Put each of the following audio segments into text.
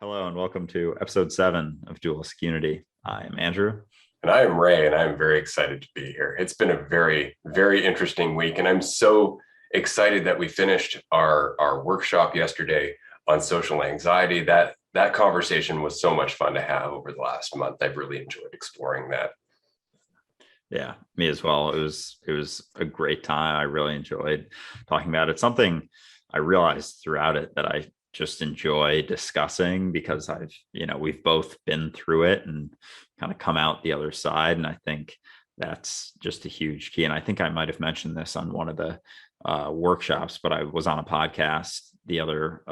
Hello and welcome to Episode 7 of Dualistic Unity. I'm Andrew. And I am Ray, and I'm very excited to be here. It's been a very, very interesting week, and I'm so excited that we finished our workshop yesterday on social anxiety. That conversation was so much fun to have over the last month. I've really enjoyed exploring that. Yeah, me as well. It was a great time. I really enjoyed talking about it. Something I realized throughout it that I just enjoy discussing because we've both been through it and kind of come out the other side. And I think that's just a huge key. And I think I might have mentioned this on one of the workshops, but I was on a podcast the other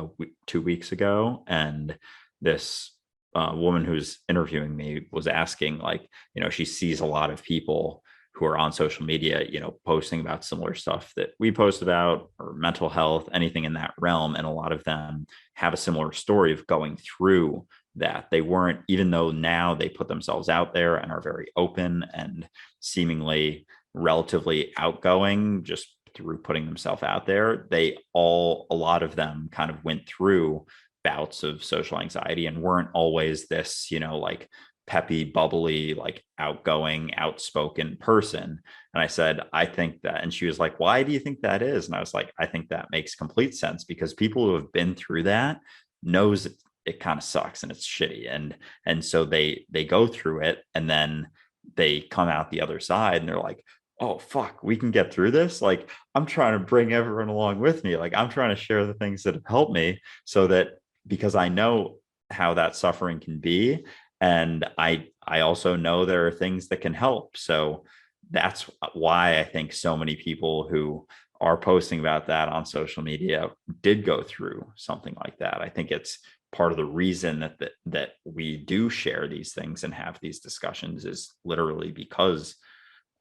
2 weeks ago, and this woman who's interviewing me was asking, like, she sees a lot of people who are on social media, posting about similar stuff that we post about, or mental health, anything in that realm. And a lot of them have a similar story of going through that. They weren't, even though now they put themselves out there and are very open and seemingly relatively outgoing just through putting themselves out there, a lot of them kind of went through bouts of social anxiety and weren't always this, like peppy, bubbly, like outgoing, outspoken person. And I said, I think that. And she was like, why do you think that is? And I was like, I think that makes complete sense, because people who have been through that knows it kind of sucks and it's shitty. And so they go through it, and then they come out the other side and they're like, oh fuck, we can get through this. Like, I'm trying to bring everyone along with me. Like, I'm trying to share the things that have helped me, so that, because I know how that suffering can be, and I also know there are things that can help. So that's why I think so many people who are posting about that on social media did go through something like that. I think it's part of the reason that we do share these things and have these discussions is literally because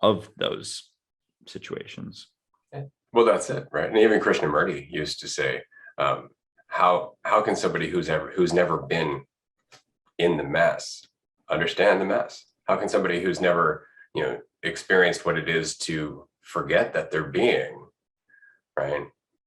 of those situations. Well, that's it, right? And even Krishnamurti used to say, how can somebody who's never been in the mess understand the mess? How can somebody who's never experienced what it is to forget that they're being, right,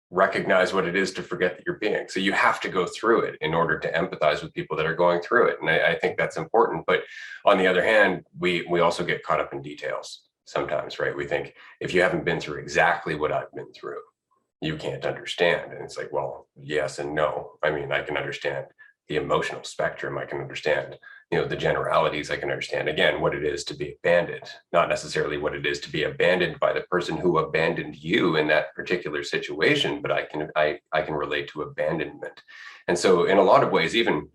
recognize what it is to forget that you're being? So you have to go through it in order to empathize with people that are going through it. And I think that's important. But on the other hand, we also get caught up in details sometimes, right? We think, if you haven't been through exactly what I've been through, you can't understand. And it's like, well, yes and no. I mean, I can understand the emotional spectrum. I can understand, the generalities. I can understand, again, what it is to be abandoned, not necessarily what it is to be abandoned by the person who abandoned you in that particular situation, but I can relate to abandonment. And so in a lot of ways, even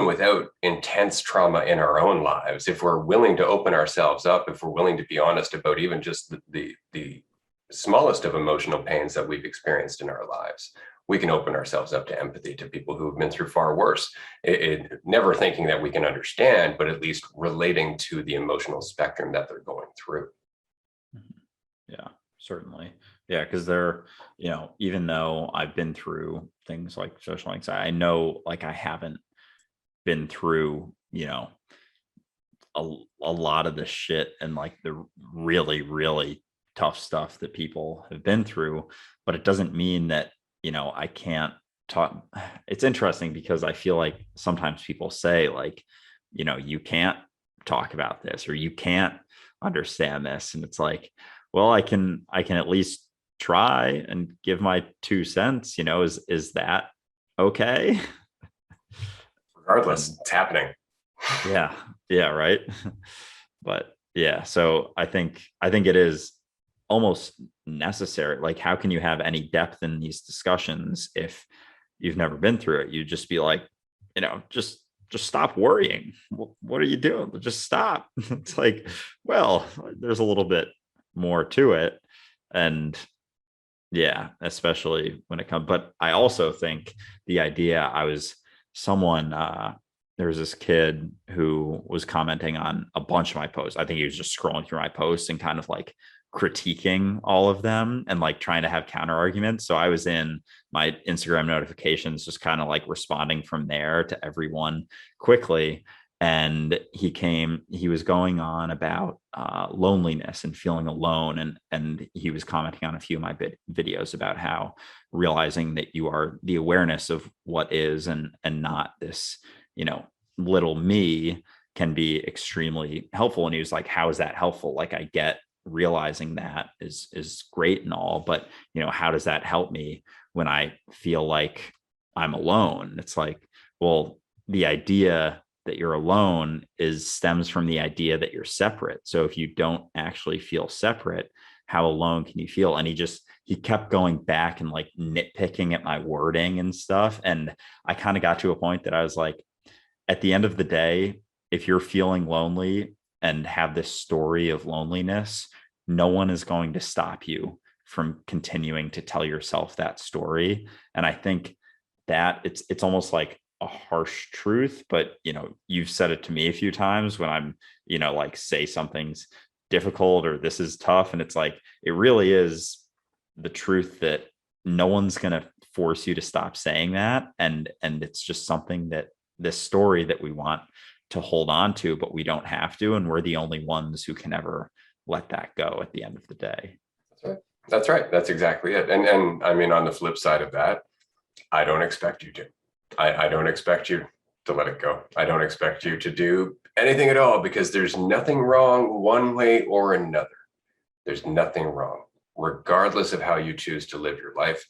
without intense trauma in our own lives, if we're willing to open ourselves up, if we're willing to be honest about even just the smallest of emotional pains that we've experienced in our lives, we can open ourselves up to empathy to people who have been through far worse. Never thinking that we can understand, but at least relating to the emotional spectrum that they're going through. Yeah, certainly. Yeah, because they're, even though I've been through things like social anxiety, I know, like, I haven't been through, a lot of the shit and like the really, really tough stuff that people have been through. But it doesn't mean that, I can't talk. It's interesting because I feel like sometimes people say, like, you can't talk about this, or you can't understand this. And it's like, well, I can at least try and give my 2 cents. Is that okay? Regardless, it's happening. Yeah, yeah, right. But yeah, so I think it is almost necessary. Like, how can you have any depth in these discussions if you've never been through it? You just be like, just stop worrying. What are you doing? Just stop. It's like, well, there's a little bit more to it. And yeah, especially when it comes, but I also think the idea, someone, there was this kid who was commenting on a bunch of my posts. I think he was just scrolling through my posts and kind of like critiquing all of them and like trying to have counter arguments. So I was in my Instagram notifications, just kind of like responding from there to everyone quickly. and he was going on about loneliness and feeling alone, and he was commenting on a few of my videos about how realizing that you are the awareness of what is, and not this, little me, can be extremely helpful. And he was like, how is that helpful? Like, I get realizing that is great and all, but how does that help me when I feel like I'm alone? It's like, well, the idea that you're alone stems from the idea that you're separate. So if you don't actually feel separate, how alone can you feel? And he kept going back and like nitpicking at my wording and stuff. And I kind of got to a point that I was like, at the end of the day, if you're feeling lonely and have this story of loneliness, no one is going to stop you from continuing to tell yourself that story. And I think that it's almost like a harsh truth, but you've said it to me a few times when I'm, like, say something's difficult or this is tough, and it's like, it really is the truth that no one's going to force you to stop saying that. And it's just something that this story that we want to hold on to, but we don't have to. And we're the only ones who can ever let that go at the end of the day. That's right. That's right. That's exactly it. And I mean, on the flip side of that, I don't expect you to. I don't expect you to let it go. I don't expect you to do anything at all, because there's nothing wrong one way or another. There's nothing wrong, regardless of how you choose to live your life.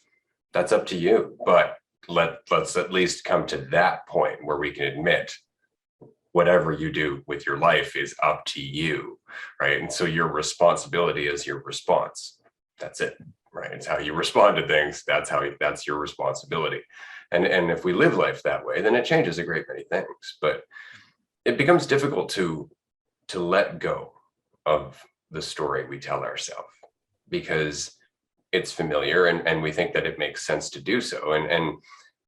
That's up to you. But let's at least come to that point where we can admit whatever you do with your life is up to you, right? And so your responsibility is your response. That's it, right? It's how you respond to things. That's your responsibility. And if we live life that way, then it changes a great many things. But it becomes difficult to let go of the story we tell ourselves, because it's familiar, and we think that it makes sense to do so. And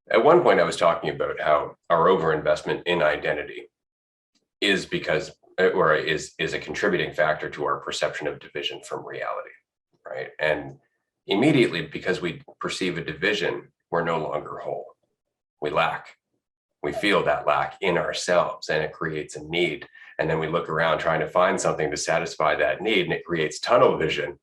at one point I was talking about how our overinvestment in identity is a contributing factor to our perception of division from reality, right? And immediately, because we perceive a division, we're no longer whole. We lack. We feel that lack in ourselves, and it creates a need. And then we look around trying to find something to satisfy that need, and it creates tunnel vision.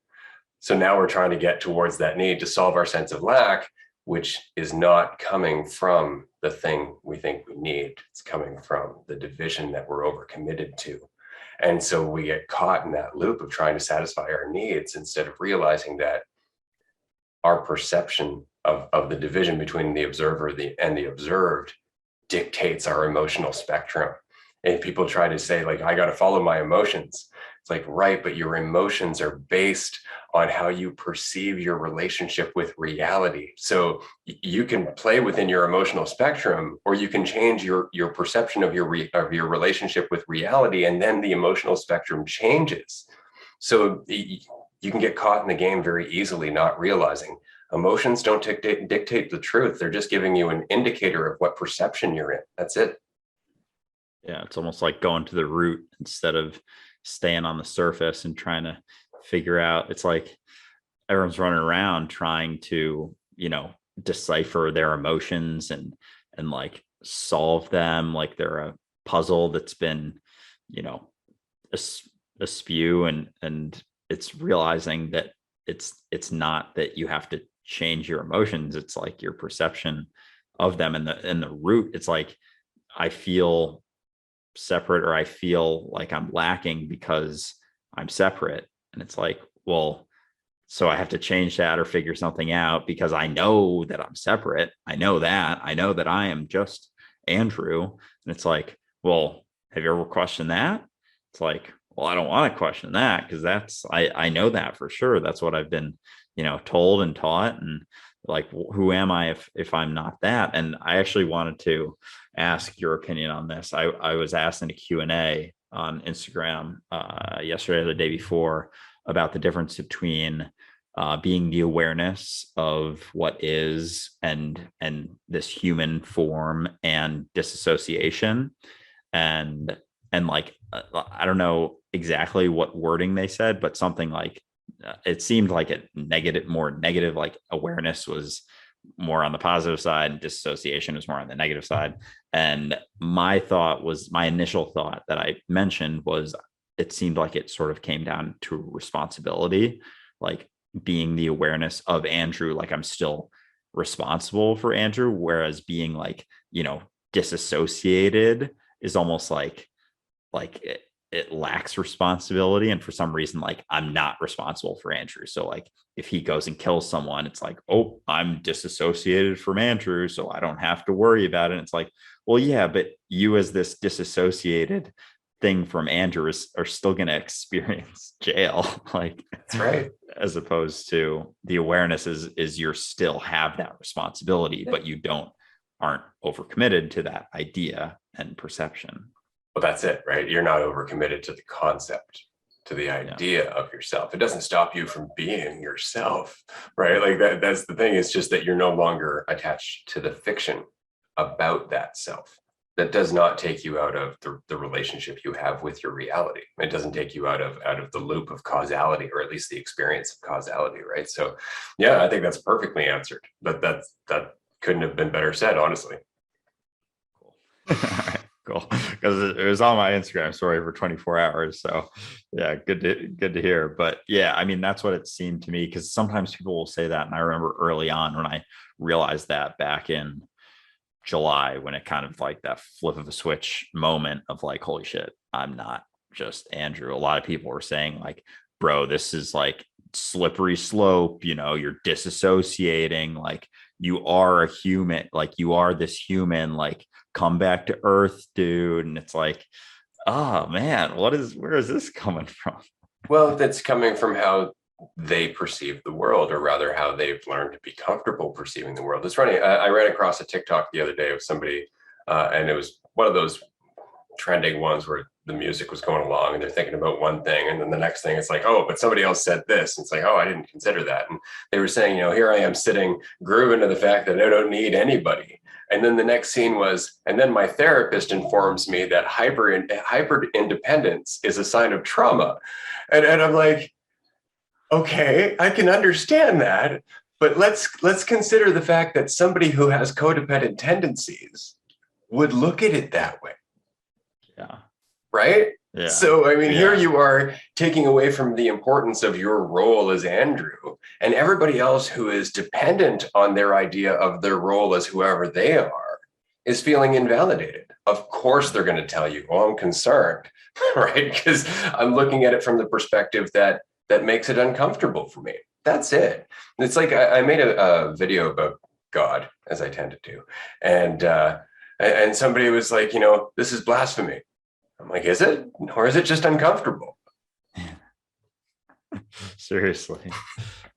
So now we're trying to get towards that need to solve our sense of lack, which is not coming from the thing we think we need. It's coming from the division that we're overcommitted to. And so we get caught in that loop of trying to satisfy our needs, instead of realizing that our perception of the division between the observer and the observed dictates our emotional spectrum. And people try to say, like, I got to follow my emotions. It's like, right, but your emotions are based on how you perceive your relationship with reality. So you can play within your emotional spectrum, or you can change your perception of your relationship with reality, and then the emotional spectrum changes. So you can get caught in the game very easily, not realizing emotions don't dictate the truth. They're just giving you an indicator of what perception you're in. That's it. Yeah, it's almost like going to the root instead of staying on the surface and trying to figure out. It's like everyone's running around trying to, decipher their emotions and like solve them like they're a puzzle that's been, askew, and it's realizing that it's not that you have to change your emotions. It's like your perception of them, and the root. It's like, I feel separate, or I feel like I'm lacking because I'm separate. And it's like, well, so I have to change that or figure something out, because I know that I'm separate. I know that I am just Andrew. And it's like, well, have you ever questioned that? It's like, well, I don't want to question that, because I know that for sure. That's what I've been, told and taught. And like, who am I if I'm not that? And I actually wanted to ask your opinion on this. I was asked in a Q&A on Instagram yesterday or the day before about the difference between being the awareness of what is and this human form, and disassociation. And like, I don't know exactly what wording they said, but something like, it seemed like more negative, like awareness was more on the positive side and disassociation is more on the negative side. And my initial thought that I mentioned was it seemed like it sort of came down to responsibility, like being the awareness of Andrew, like I'm still responsible for Andrew, whereas being like, disassociated is almost like it lacks responsibility. And for some reason, like I'm not responsible for Andrew. So like if he goes and kills someone, it's like, oh, I'm disassociated from Andrew, so I don't have to worry about it. And it's like, well, yeah, but you as this disassociated thing from Andrew are still going to experience jail. Like That's right. As opposed to the awareness is you're still have that responsibility, but you aren't overcommitted to that idea and perception. Well, that's it, right? You're not overcommitted to the concept, to the idea of yourself. It doesn't stop you from being yourself, right? Like that's the thing. It's just that you're no longer attached to the fiction about that self. That does not take you out of the relationship you have with your reality. It doesn't take you out of the loop of causality, or at least the experience of causality, right? So yeah, I think that's perfectly answered. But that couldn't have been better said, honestly. Cool. All right. Cool, because it was on my Instagram story for 24 hours. So yeah, good to hear. But yeah, I mean, that's what it seemed to me, because sometimes people will say that. And I remember early on when I realized that back in July, when it kind of like that flip of a switch moment of like, holy shit, I'm not just Andrew. A lot of people were saying like, bro, this is like slippery slope, you're disassociating, like you are a human, like you are this human, like come back to earth, dude. And it's like, oh man, where is this coming from? Well, that's coming from how they perceive the world, or rather how they've learned to be comfortable perceiving the world. It's funny. I ran across a TikTok the other day of somebody, and it was one of those trending ones where the music was going along and they're thinking about one thing, and then the next thing it's like, oh, but somebody else said this, and it's like, oh, I didn't consider that. And they were saying, here I am sitting grooving to the fact that I don't need anybody. And then the next scene was, and then my therapist informs me that hyper independence is a sign of trauma. And I'm like, okay, I can understand that, but let's consider the fact that somebody who has codependent tendencies would look at it that way. Yeah. Right? Yeah. So, I mean, here you are taking away from the importance of your role as Andrew, and everybody else who is dependent on their idea of their role as whoever they are is feeling invalidated. Of course, they're going to tell you, oh, I'm concerned, right? Because I'm looking at it from the perspective that makes it uncomfortable for me. That's it. It's like I made a video about God, as I tend to do. And somebody was like, this is blasphemy. I'm like, is it? Or is it just uncomfortable? Seriously.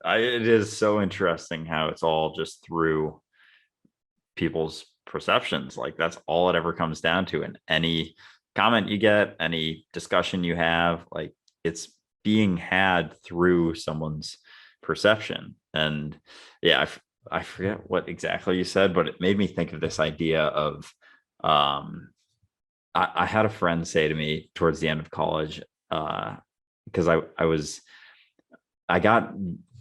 It is so interesting how it's all just through people's perceptions. Like that's all it ever comes down to. And any comment you get, any discussion you have, like it's being had through someone's perception. And yeah, I forget what exactly you said, but it made me think of this idea of I had a friend say to me towards the end of college, because I got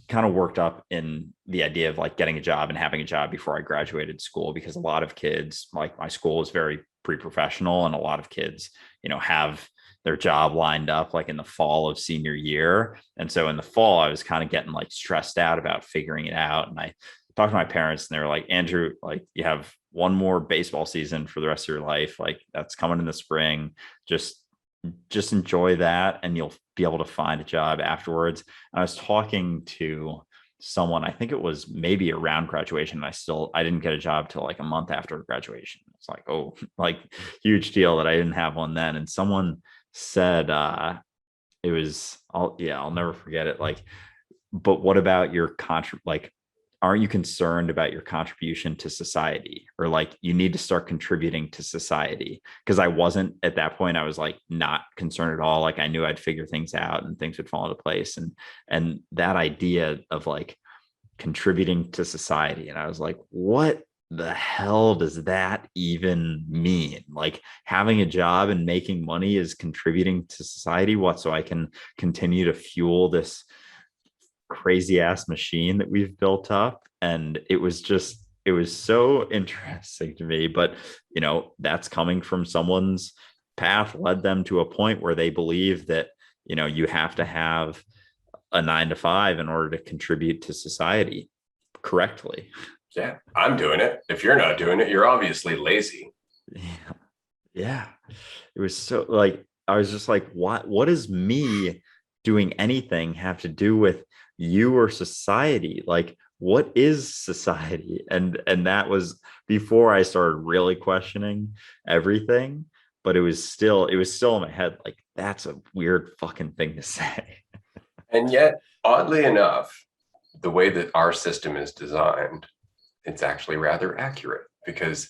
kind of worked up in the idea of like getting a job and having a job before I graduated school, because a lot of kids, like my school is very pre-professional, and a lot of kids, have their job lined up like in the fall of senior year. And so in the fall, I was kind of getting like stressed out about figuring it out. And I talked to my parents and they were like, Andrew, like you have one more baseball season for the rest of your life. Like that's coming in the spring. Just enjoy that and you'll be able to find a job afterwards. And I was talking to someone, I think it was maybe around graduation. I didn't get a job till like a month after graduation. It's like, oh, like huge deal that I didn't have one then. And someone said, I'll never forget it. Like, but what about your like, aren't you concerned about your contribution to society? Or like you need to start contributing to society? Because I wasn't at that point. I was like not concerned at all. Like I knew I'd figure things out and things would fall into place. And that idea of like contributing to society. And I was like, what the hell does that even mean? Like having a job and making money is contributing to society? What? So I can continue to fuel this crazy ass machine that we've built up. And it was so interesting to me. But, that's coming from someone's path led them to a point where they believe that, you have to have a 9 to 5 in order to contribute to society correctly. Yeah, I'm doing it. If you're not doing it, you're obviously lazy. Yeah. Yeah. It was so like, I was just like, what does me doing anything have to do with you or society? Like, what is society? And that was before I started really questioning everything, but it was still in my head, like, that's a weird fucking thing to say. And yet, oddly enough, the way that our system is designed, it's actually rather accurate because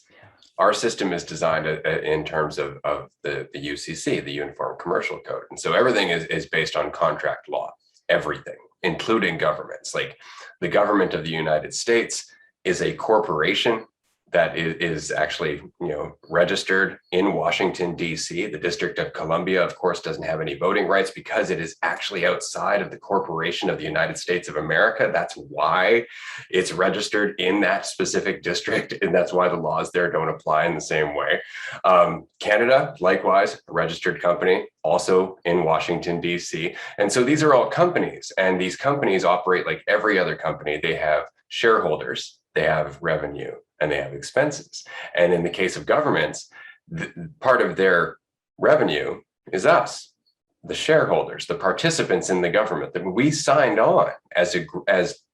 our system is designed in terms of the UCC, the Uniform Commercial Code. And so everything is based on contract law, everything, including governments. Like the government of the United States is a corporation that is actually, registered in Washington, D.C. The District of Columbia, of course, doesn't have any voting rights because it is actually outside of the corporation of the United States of America. That's why it's registered in that specific district, and that's why the laws there don't apply in the same way. Canada, likewise, a registered company, also in Washington, D.C. And so these are all companies, and these companies operate like every other company. They have shareholders, they have revenue, and they have expenses. And in the case of governments, part of their revenue is us, the shareholders, the participants in the government that we signed on as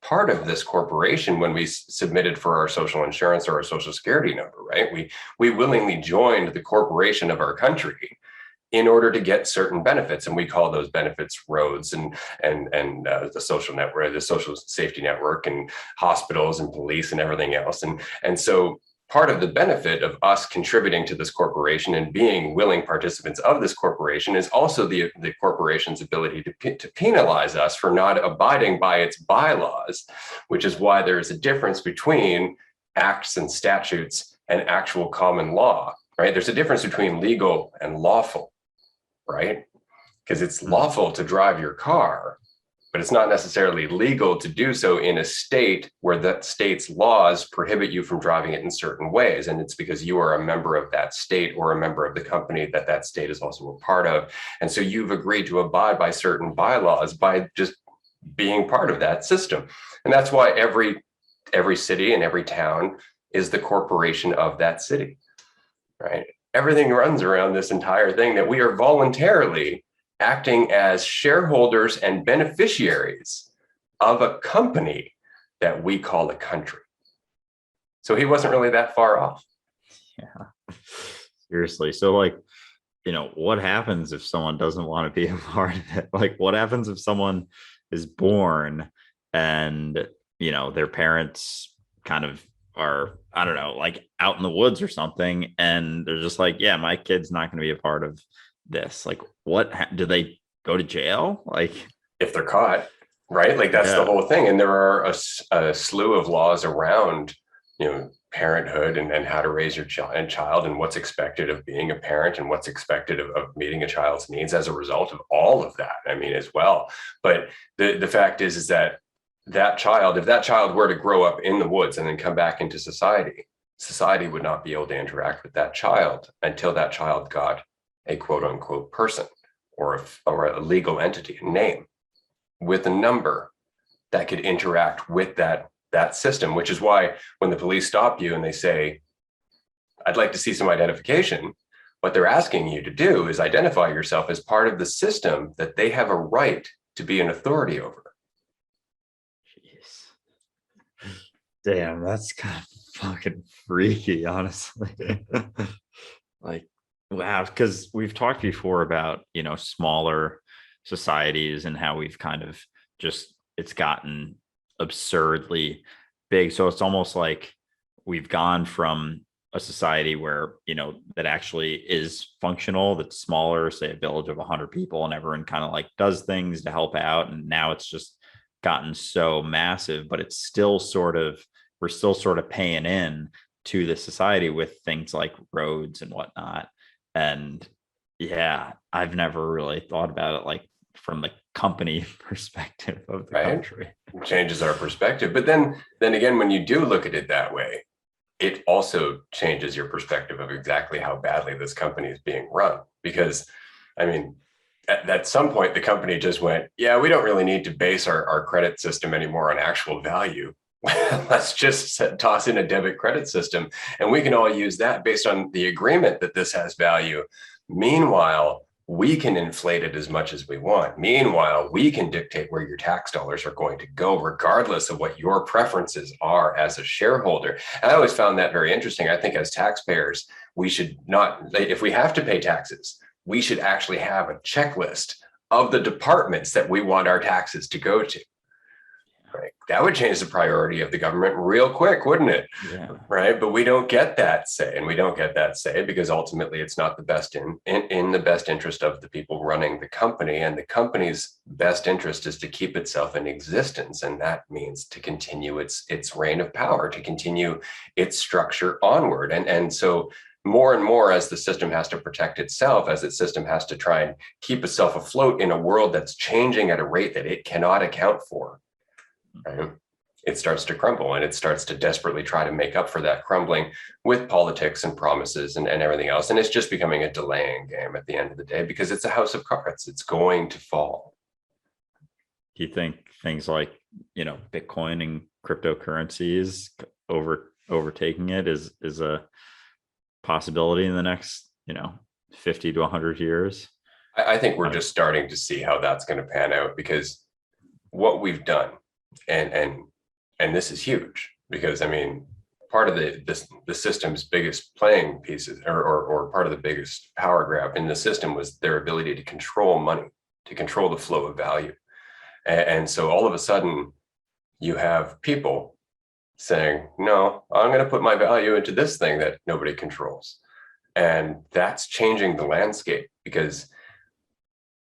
part of this corporation when we submitted for our social insurance or our social security number, right? We willingly joined the corporation of our country in order to get certain benefits, and we call those benefits roads and the social network, the social safety network, and hospitals and police and everything else. And so part of the benefit of us contributing to this corporation and being willing participants of this corporation is also the corporation's ability to penalize us for not abiding by its bylaws, which is why there is a difference between acts and statutes and actual common law, right? There's a difference between legal and lawful, right? Because it's lawful to drive your car, but it's not necessarily legal to do so in a state where that state's laws prohibit you from driving it in certain ways. And it's because you are a member of that state or a member of the company that state is also a part of. And so you've agreed to abide by certain bylaws by just being part of that system. And that's why every city and every town is the corporation of that city, right? Everything runs around this entire thing that we are voluntarily acting as shareholders and beneficiaries of a company that we call a country. So he wasn't really that far off. Yeah. Seriously. So like, what happens if someone doesn't want to be a part of it? Like, what happens if someone is born and, their parents kind of are, I don't know, like out in the woods or something, and they're just like, yeah, my kid's not going to be a part of this. Like, do they go to jail? Like, if they're caught, right? Like that's the whole thing. And there are a slew of laws around, parenthood and how to raise your child and what's expected of being a parent and what's expected of meeting a child's needs as a result of all of that. I mean, as well. But the fact is that child, if that child were to grow up in the woods and then come back into society would not be able to interact with that child until that child got a quote unquote person or a legal entity, a name with a number that could interact with that system, which is why when the police stop you and they say, I'd like to see some identification, what they're asking you to do is identify yourself as part of the system that they have a right to be an authority over. Damn, that's kind of fucking freaky, honestly. Like, wow, because we've talked before about, smaller societies and how we've kind of it's gotten absurdly big. So it's almost like we've gone from a society where, that actually is functional, that's smaller, say a village of 100 people, and everyone kind of like does things to help out. And now it's just gotten so massive, but it's still we're still sort of paying in to the society with things like roads and whatnot. And yeah, I've never really thought about it like from the company perspective of the right? country. Changes our perspective. But then again, when you do look at it that way, it also changes your perspective of exactly how badly this company is being run. Because, I mean, at some point, the company just went, yeah, we don't really need to base our credit system anymore on actual value. Let's just toss in a debit credit system, and we can all use that based on the agreement that this has value. Meanwhile, we can inflate it as much as we want. Meanwhile, we can dictate where your tax dollars are going to go, regardless of what your preferences are as a shareholder. And I always found that very interesting. I think as taxpayers, we should not, if we have to pay taxes, we should actually have a checklist of the departments that we want our taxes to go to. Right. That would change the priority of the government real quick, wouldn't it? Yeah. Right. But we don't get that say. And we don't get that say because ultimately it's not the best in the best interest of the people running the company. And the company's best interest is to keep itself in existence. And that means to continue its reign of power, to continue its structure onward. And so more and more, as the system has to protect itself, as its system has to try and keep itself afloat in a world that's changing at a rate that it cannot account for, right, it starts to crumble, and it starts to desperately try to make up for that crumbling with politics and promises and everything else. And it's just becoming a delaying game at the end of the day, because it's a house of cards. It's going to fall. Do you think things like, Bitcoin and cryptocurrencies overtaking it is a possibility in the next, 50 to 100 years? I think we're just starting to see how that's going to pan out, because what we've done, and this is huge, because I mean, part of the system's biggest playing pieces, or part of the biggest power grab in the system, was their ability to control money, to control the flow of value. And so all of a sudden you have people saying, no, I'm going to put my value into this thing that nobody controls. And that's changing the landscape, because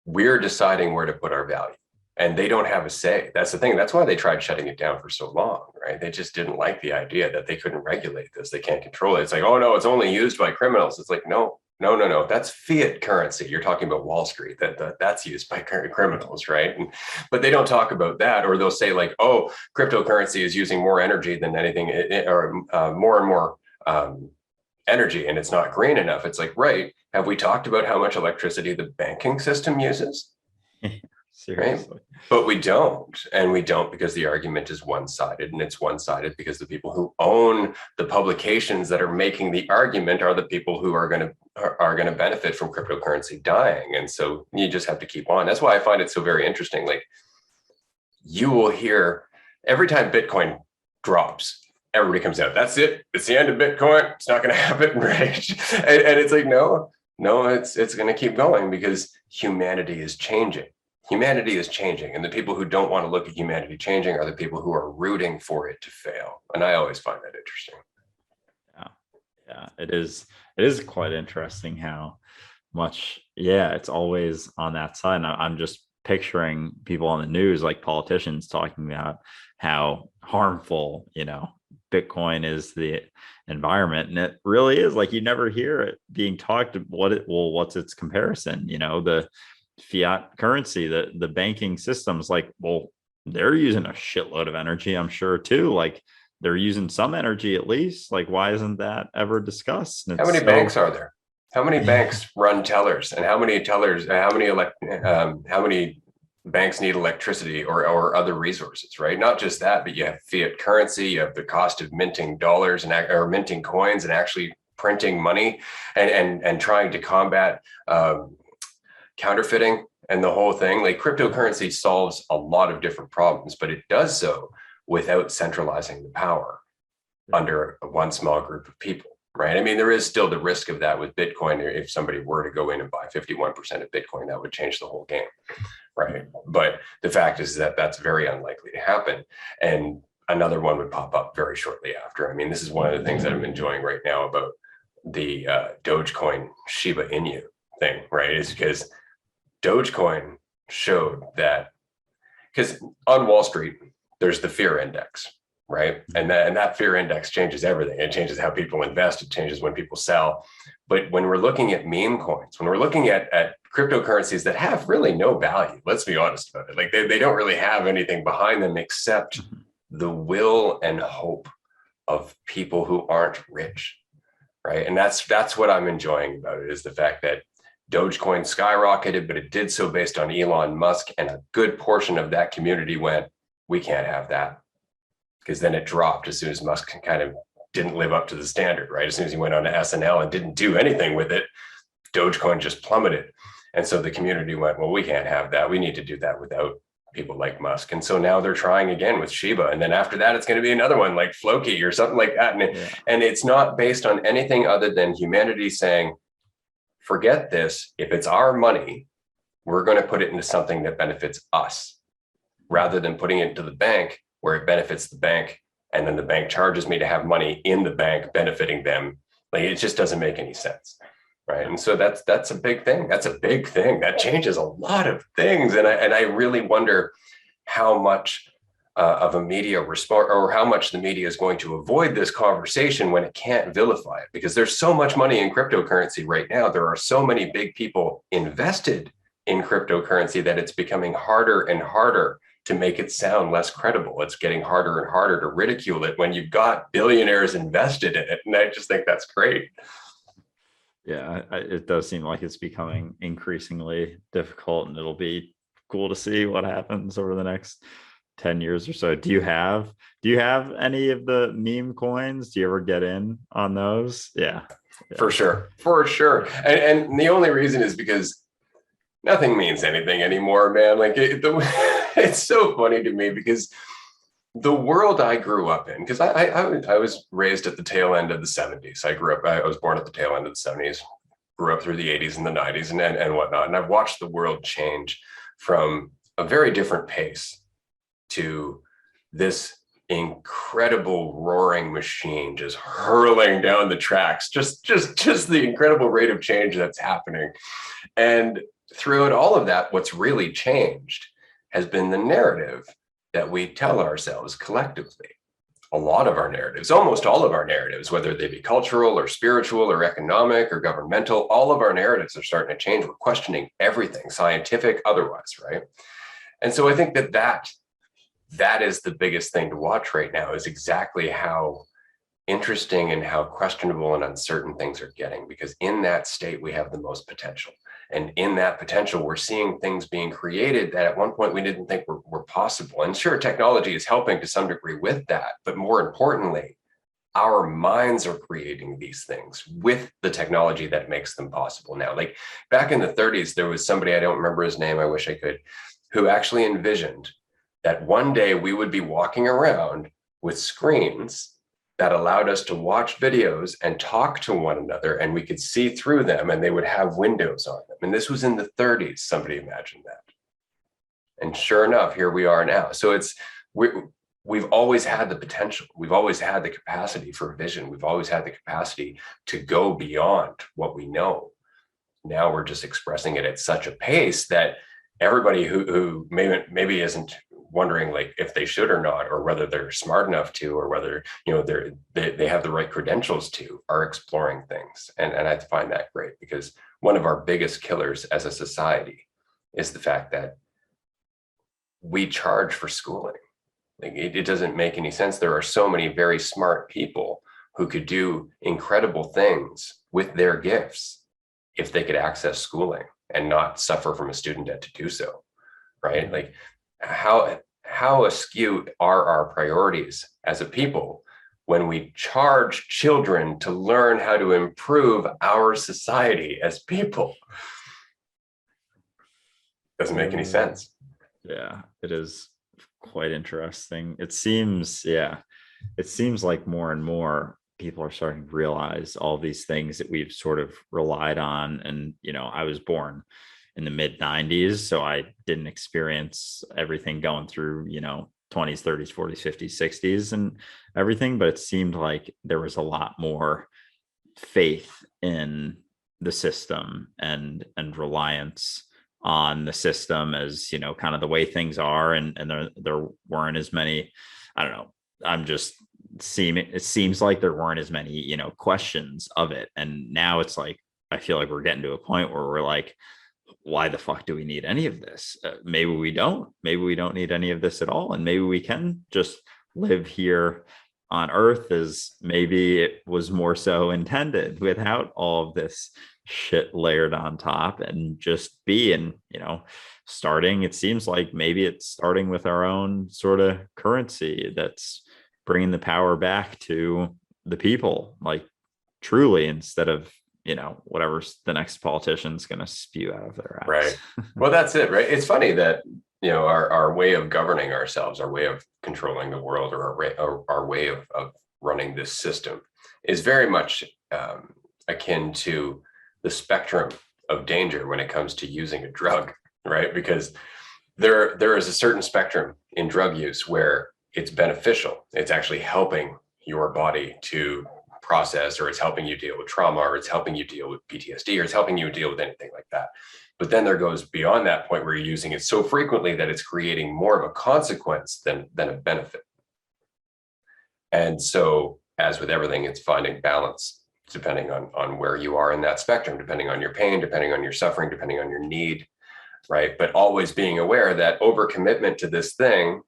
we're deciding where to put our value, and they don't have a say. That's the thing. That's why they tried shutting it down for so long, right? They just didn't like the idea that they couldn't regulate this. They can't control it. It's like, oh no, it's only used by criminals. It's like, no. That's fiat currency. You're talking about Wall Street. That's used by criminals, right? But they don't talk about that, or they'll say like, oh, cryptocurrency is using more energy than anything, or more and more energy, and it's not green enough. It's like, right? Have we talked about how much electricity the banking system uses? Seriously. Right? But we don't. And we don't because the argument is one-sided, and it's one-sided because the people who own the publications that are making the argument are the people who are going to benefit from cryptocurrency dying. And so you just have to keep on. That's why I find it so very interesting. Like, you will hear every time Bitcoin drops, everybody comes out, that's it, it's the end of Bitcoin, it's not going to happen, right? And it's like, no, it's going to keep going, because humanity is changing. Humanity is changing, and the people who don't want to look at humanity changing are the people who are rooting for it to fail. And I always find that interesting. Yeah, it is quite interesting how much, it's always on that side. And I'm just picturing people on the news, like politicians, talking about how harmful, Bitcoin is the environment. And it really is. Like, you never hear it being talked. What's its comparison? The fiat currency, the banking systems, like, well, they're using a shitload of energy, I'm sure too. Like, they're using some energy at least. Like, why isn't that ever discussed? How many banks are there? How many banks run tellers? And how many banks need electricity or other resources, right? Not just that, but you have fiat currency, you have the cost of minting dollars or minting coins and actually printing money, and trying to combat counterfeiting and the whole thing. Like, cryptocurrency solves a lot of different problems, but it does so without centralizing the power under one small group of people, right? I mean, there is still the risk of that with Bitcoin. If somebody were to go in and buy 51% of Bitcoin, that would change the whole game, right? But the fact is that that's very unlikely to happen. And another one would pop up very shortly after. I mean, this is one of the things that I'm enjoying right now about the Dogecoin Shiba Inu thing, right? Is because Dogecoin showed that, because on Wall Street, there's the fear index, right? And that fear index changes everything. It changes how people invest. It changes when people sell. But when we're looking at meme coins, when we're looking at cryptocurrencies that have really no value. Let's be honest about it. Like they don't really have anything behind them except the will and hope of people who aren't rich, right? And that's what I'm enjoying about it, is the fact that Dogecoin skyrocketed, but it did so based on Elon Musk, and a good portion of that community went, we can't have that, because then it dropped as soon as Musk kind of didn't live up to the standard, right? As soon as he went on to SNL and didn't do anything with it, Dogecoin just plummeted. And so the community went, well, we can't have that. We need to do that without people like Musk. And so now they're trying again with Shiba. And then after that, it's going to be another one like Floki or something like that. And it's not based on anything other than humanity saying, forget this. If it's our money, we're going to put it into something that benefits us, rather than putting it into the bank where it benefits the bank. And then the bank charges me to have money in the bank benefiting them. Like, it just doesn't make any sense. Right. And so that's a big thing. That's a big thing. That changes a lot of things. And I really wonder how much of a media response, or how much the media is going to avoid this conversation when it can't vilify it, because there's so much money in cryptocurrency right now. There are so many big people invested in cryptocurrency that it's becoming harder and harder to make it sound less credible. It's getting harder and harder to ridicule it when you've got billionaires invested in it. And I just think that's great. Yeah, it does seem like it's becoming increasingly difficult, and it'll be cool to see what happens over the next 10 years or so. Do you have any of the meme coins? Do you ever get in on those? Yeah. For sure. And the only reason is because nothing means anything anymore, man. Like it's so funny to me, because the world I grew up in, because I was raised at the tail end of the 70s. I was born at the tail end of the 70s, grew up through the 80s and the 90s and whatnot. And I've watched the world change from a very different pace to this incredible roaring machine just hurling down the tracks, just the incredible rate of change that's happening. And throughout all of that, what's really changed has been the narrative that we tell ourselves collectively. A lot of our narratives, almost all of our narratives, whether they be cultural or spiritual or economic or governmental, all of our narratives are starting to change. We're questioning everything, scientific, otherwise, right? And so I think that is the biggest thing to watch right now, is exactly how interesting and how questionable and uncertain things are getting, because in that state, we have the most potential. And in that potential, we're seeing things being created that at one point we didn't think were possible. And sure, technology is helping to some degree with that. But more importantly, our minds are creating these things with the technology that makes them possible now. Like back in the 30s, there was somebody, I don't remember his name, I wish I could, who actually envisioned that one day we would be walking around with screens that allowed us to watch videos and talk to one another, and we could see through them, and they would have windows on them. And this was in the 30s. Somebody imagined that. And sure enough, here we are now. So we've always had the potential. We've always had the capacity for vision. We've always had the capacity to go beyond what we know. Now we're just expressing it at such a pace that everybody who maybe isn't wondering like if they should or not, or whether they're smart enough to, or whether they have the right credentials to, are exploring things. And I find that great, because one of our biggest killers as a society is the fact that we charge for schooling. Like it doesn't make any sense. There are so many very smart people who could do incredible things with their gifts if they could access schooling and not suffer from a student debt to do so, right? Like how askew are our priorities as a people when we charge children to learn how to improve our society as people? Doesn't make any sense. Yeah, it is quite interesting. It seems like more and more people are starting to realize all these things that we've sort of relied on. And, I was born in the mid 90s, so I didn't experience everything going through, 20s, 30s, 40s, 50s, 60s and everything. But it seemed like there was a lot more faith in the system and reliance on the system as, kind of the way things are. And there weren't as many, I don't know, it seems like there weren't as many, questions of it. And now it's like, I feel like we're getting to a point where we're like, why the fuck do we need any of this? Maybe we don't. Maybe we don't need any of this at all. And maybe we can just live here on Earth as maybe it was more so intended, without all of this shit layered on top, and just be. And, starting, it seems like maybe it's starting with our own sort of currency that's bringing the power back to the people, like truly, instead of whatever the next politician's going to spew out of their ass. Right. Well, that's it, right? It's funny that, our way of governing ourselves, our way of controlling the world, or our way of running this system is very much akin to the spectrum of danger when it comes to using a drug, right? Because there is a certain spectrum in drug use where it's beneficial. It's actually helping your body to process, or it's helping you deal with trauma, or it's helping you deal with PTSD, or it's helping you deal with anything like that. But then there goes beyond that point where you're using it so frequently that it's creating more of a consequence than a benefit. And so, as with everything, it's finding balance depending on where you are in that spectrum, depending on your pain, depending on your suffering, depending on your need, right? But always being aware that overcommitment to this thing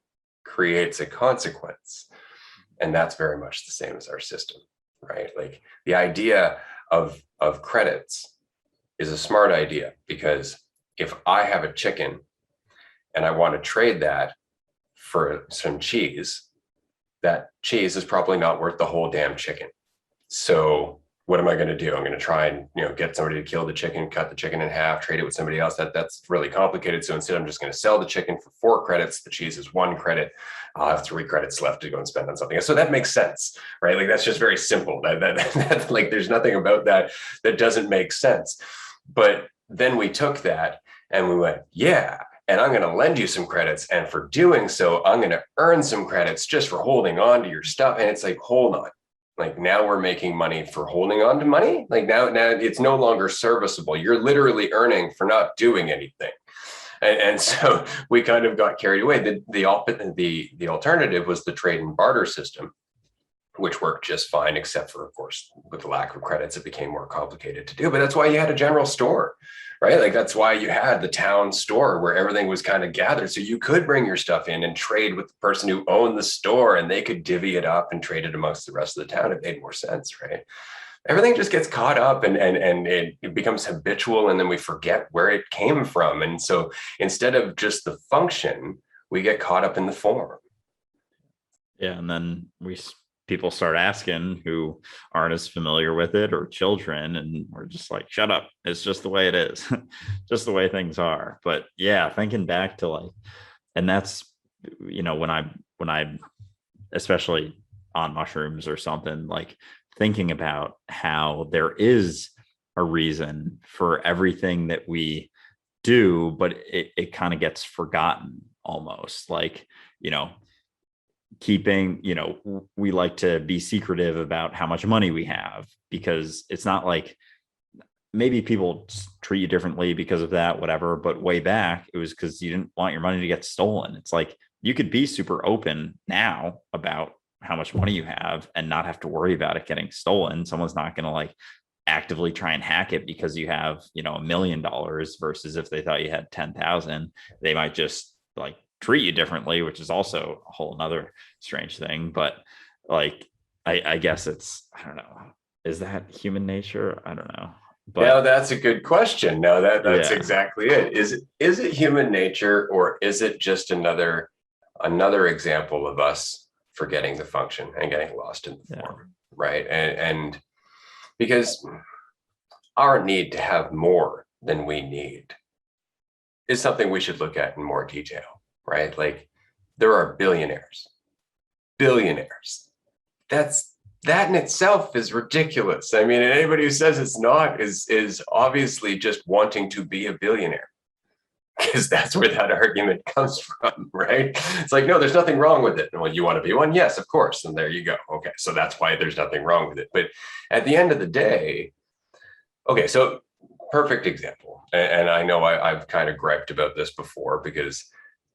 creates a consequence. And that's very much the same as our system, right? Like the idea of credits is a smart idea, because if I have a chicken and I want to trade that for some cheese, that cheese is probably not worth the whole damn chicken. So what am I going to do? I'm going to try and get somebody to kill the chicken, cut the chicken in half, trade it with somebody else. That's really complicated. So instead, I'm just going to sell the chicken for 4 credits. The cheese is 1 credit. I'll have 3 credits left to go and spend on something. So that makes sense, right? Like that's just very simple. That like there's nothing about that doesn't make sense. But then we took that and we went, yeah, and I'm going to lend you some credits. And for doing so, I'm going to earn some credits just for holding on to your stuff. And it's like, hold on. Like now we're making money for holding on to money. Like now it's no longer serviceable. You're literally earning for not doing anything. And so we kind of got carried away. The alternative was the trade and barter system, which worked just fine, except for, of course, with the lack of credits, it became more complicated to do. But that's why you had a general store, right? Like that's why you had the town store where everything was kind of gathered. So you could bring your stuff in and trade with the person who owned the store, and they could divvy it up and trade it amongst the rest of the town. It made more sense, right? Everything just gets caught up and it becomes habitual, and then we forget where it came from. And so instead of just the function, we get caught up in the form. Yeah, and then people start asking who aren't as familiar with it, or children, and we're just like, shut up, it's just the way it is. Just the way things are. But yeah, thinking back to like, and that's when I especially on mushrooms or something, like thinking about how there is a reason for everything that we do, but it kind of gets forgotten almost. Like keeping, we like to be secretive about how much money we have, because it's not like, maybe people treat you differently because of that, whatever, but way back it was because you didn't want your money to get stolen. It's like you could be super open now about how much money you have and not have to worry about it getting stolen. Someone's not going to like actively try and hack it because you have $1 million, versus if they thought you had 10,000, they might just like treat you differently, which is also a whole nother strange thing. But like I guess it's, I don't know, is that human nature? I don't know. But now that's a good question. No, that's exactly it. Is it human nature, or is it just another example of us forgetting the function and getting lost in the form, right? And because our need to have more than we need is something we should look at in more detail, right? Like there are billionaires. That in itself is ridiculous. I mean, anybody who says it's not is obviously just wanting to be a billionaire, because that's where that argument comes from, right? It's like, no, there's nothing wrong with it. Well, you want to be one? Yes, of course. And there you go. Okay, so that's why there's nothing wrong with it. But at the end of the day, okay, so perfect example. And I know I've kind of griped about this before because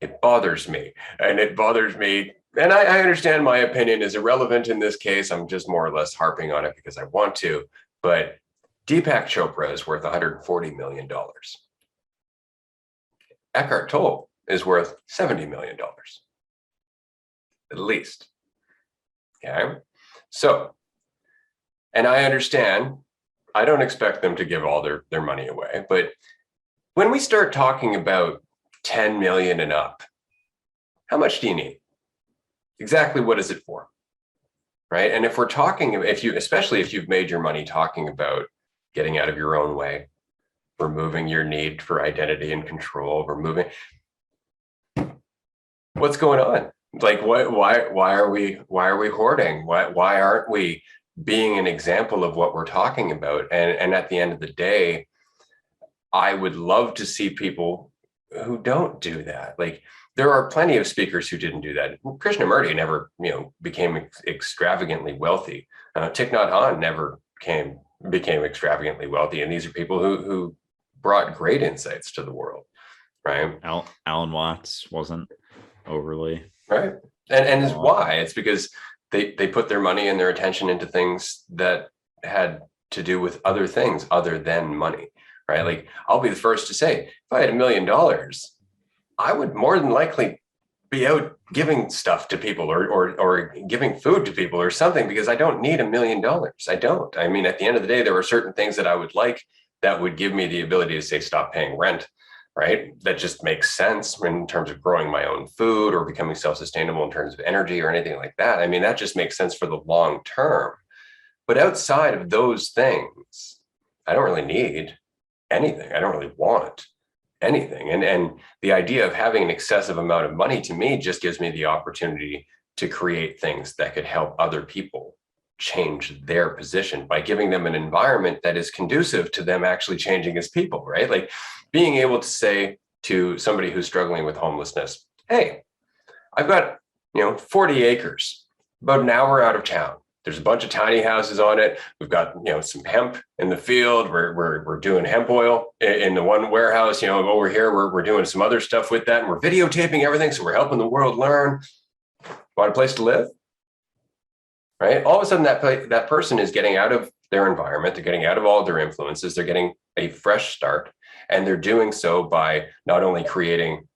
it bothers me. And it bothers me. And I understand my opinion is irrelevant in this case. I'm just more or less harping on it because I want to. But Deepak Chopra is worth $140 million. Eckhart Tolle is worth $70 million, at least. Okay. So, and I understand, I don't expect them to give all their money away, but when we start talking about 10 million and up, how much do you need? Exactly what is it for? Right. And if we're talking, especially if you've made your money talking about getting out of your own way, removing your need for identity and control, what's going on? Like, why are we hoarding? Why aren't we being an example of what we're talking about? And at the end of the day, I would love to see people who don't do that. Like, there are plenty of speakers who didn't do that. Krishnamurti never, became extravagantly wealthy. Thich Nhat Hanh never became extravagantly wealthy. And these are people who brought great insights to the world, right? Alan Watts wasn't overly, right. And it's why. It's because they put their money and their attention into things that had to do with other things other than money, right? Like, I'll be the first to say, if I had $1 million, I would more than likely be out giving stuff to people or giving food to people or something, because I don't need $1 million. I don't. I mean, at the end of the day, there are certain things that I would like that would give me the ability to say, stop paying rent, right? That just makes sense in terms of growing my own food or becoming self-sustainable in terms of energy or anything like that. I mean, that just makes sense for the long term. But outside of those things, I don't really need anything. I don't really want anything. And the idea of having an excessive amount of money, to me, just gives me the opportunity to create things that could help other people change their position by giving them an environment that is conducive to them actually changing as people, right? Like, being able to say to somebody who's struggling with homelessness, hey, I've got, 40 acres, about an hour out of town. There's a bunch of tiny houses on it. We've got, some hemp in the field. We're doing hemp oil in the one warehouse. Over here, we're doing some other stuff with that, and we're videotaping everything. So we're helping the world learn. Want a place to live? Right? All of a sudden, that person is getting out of their environment. They're getting out of all their influences. They're getting a fresh start, and they're doing so by not only creating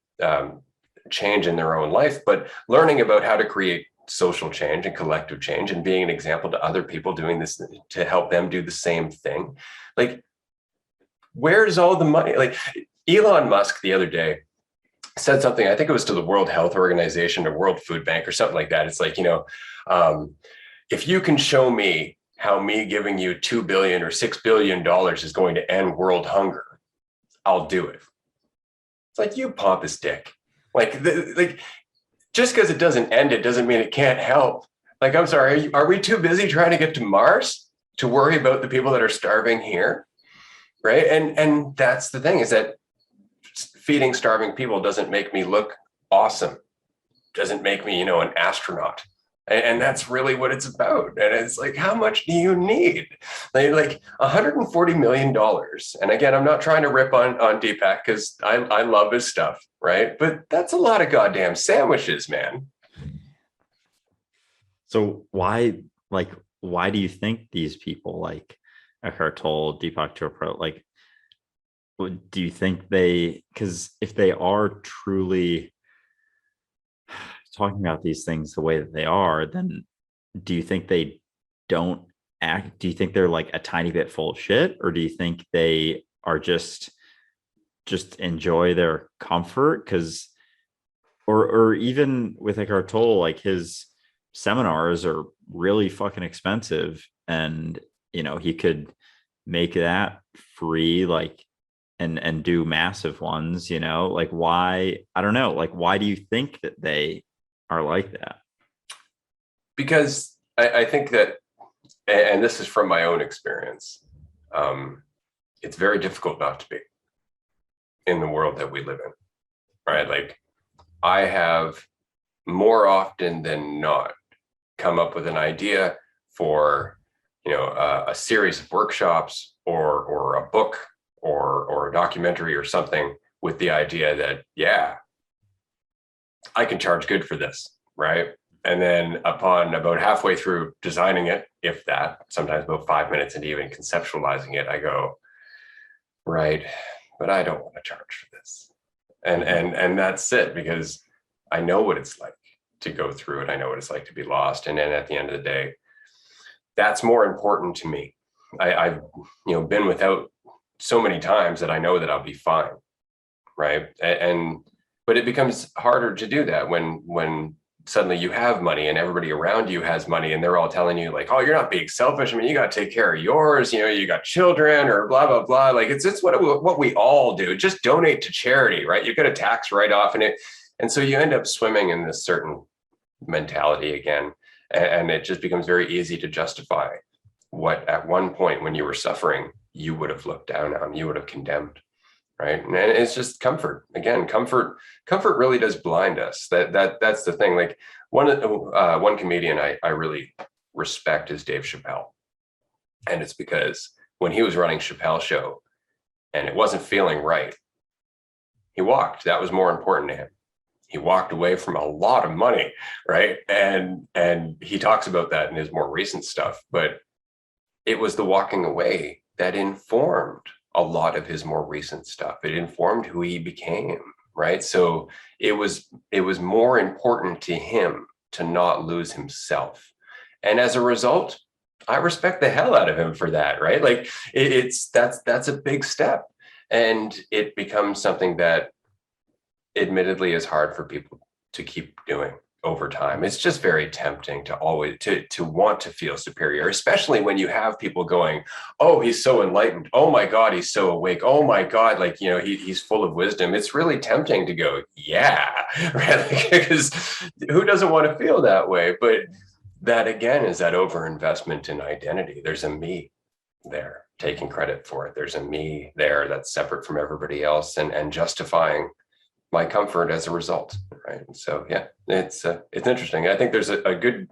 change in their own life, but learning about how to create social change and collective change, and being an example to other people doing this to help them do the same thing. Like, where's all the money? Like, Elon Musk the other day said something, I think it was to the World Health Organization or World Food Bank or something like that. It's like, if you can show me how me giving you $2 billion or $6 billion is going to end world hunger, I'll do it. It's like, you pompous dick. Like, just because it doesn't end it doesn't mean it can't help. Like, I'm sorry, are we too busy trying to get to Mars to worry about the people that are starving here? Right. And that's the thing, is that feeding starving people doesn't make me look awesome, doesn't make me, an astronaut. And that's really what it's about. And it's like, how much do you need? Like $140 million. And again, I'm not trying to rip on Deepak, because I love his stuff, right? But that's a lot of goddamn sandwiches, man. So why do you think these people like Eckhart Tolle, Deepak Chopra, like, do you think because if they are truly talking about these things the way that they are, then do you think they don't act? Do you think they're like a tiny bit full of shit, or do you think they are just enjoy their comfort? Because or even with Eckhart Tolle, like, his seminars are really fucking expensive, and he could make that free, like, and do massive ones, like, why? I don't know, like, why do you think that they are like that? Because I think that, and this is from my own experience, it's very difficult not to be in the world that we live in, right? Like, I have more often than not come up with an idea for, a series of workshops or a book or a documentary or something, with the idea that, yeah, I can charge good for this, right? And then upon about halfway through designing it, if that, sometimes about 5 minutes into even conceptualizing it, I go, right, but I don't want to charge for this. and that's it, because I know what it's like to go through it. I know what it's like to be lost. And then at the end of the day, that's more important to me. I've been without so many times that I know that I'll be fine, right? But it becomes harder to do that when suddenly you have money and everybody around you has money and they're all telling you like, oh, you're not being selfish. I mean, you got to take care of yours. You got children or blah, blah, blah. Like it's what we all do. Just donate to charity, right? You get a tax write-off and so you end up swimming in this certain mentality again. And it just becomes very easy to justify what at one point when you were suffering, you would have looked down on, you would have condemned. Right. And it's just comfort. Again, comfort really does blind us. That's the thing. Like one comedian I really respect is Dave Chappelle. And it's because when he was running Chappelle Show and it wasn't feeling right, he walked. That was more important to him. He walked away from a lot of money, right? And he talks about that in his more recent stuff. But it was the walking away that informed a lot of his more recent stuff. It informed who he became, right? So it was more important to him to not lose himself. And as a result, I respect the hell out of him for that, right? Like that's a big step. And it becomes something that admittedly is hard for people to keep doing over time. It's just very tempting to always to want to feel superior, especially when you have people going, oh, he's so enlightened. Oh my God, he's so awake. Oh my God, like, he's full of wisdom. It's really tempting to go, yeah, right? Because who doesn't want to feel that way? But that again is that overinvestment in identity. There's a me there taking credit for it. There's a me there that's separate from everybody else and justifying my comfort as a result, right? So yeah, it's interesting. I think there's a good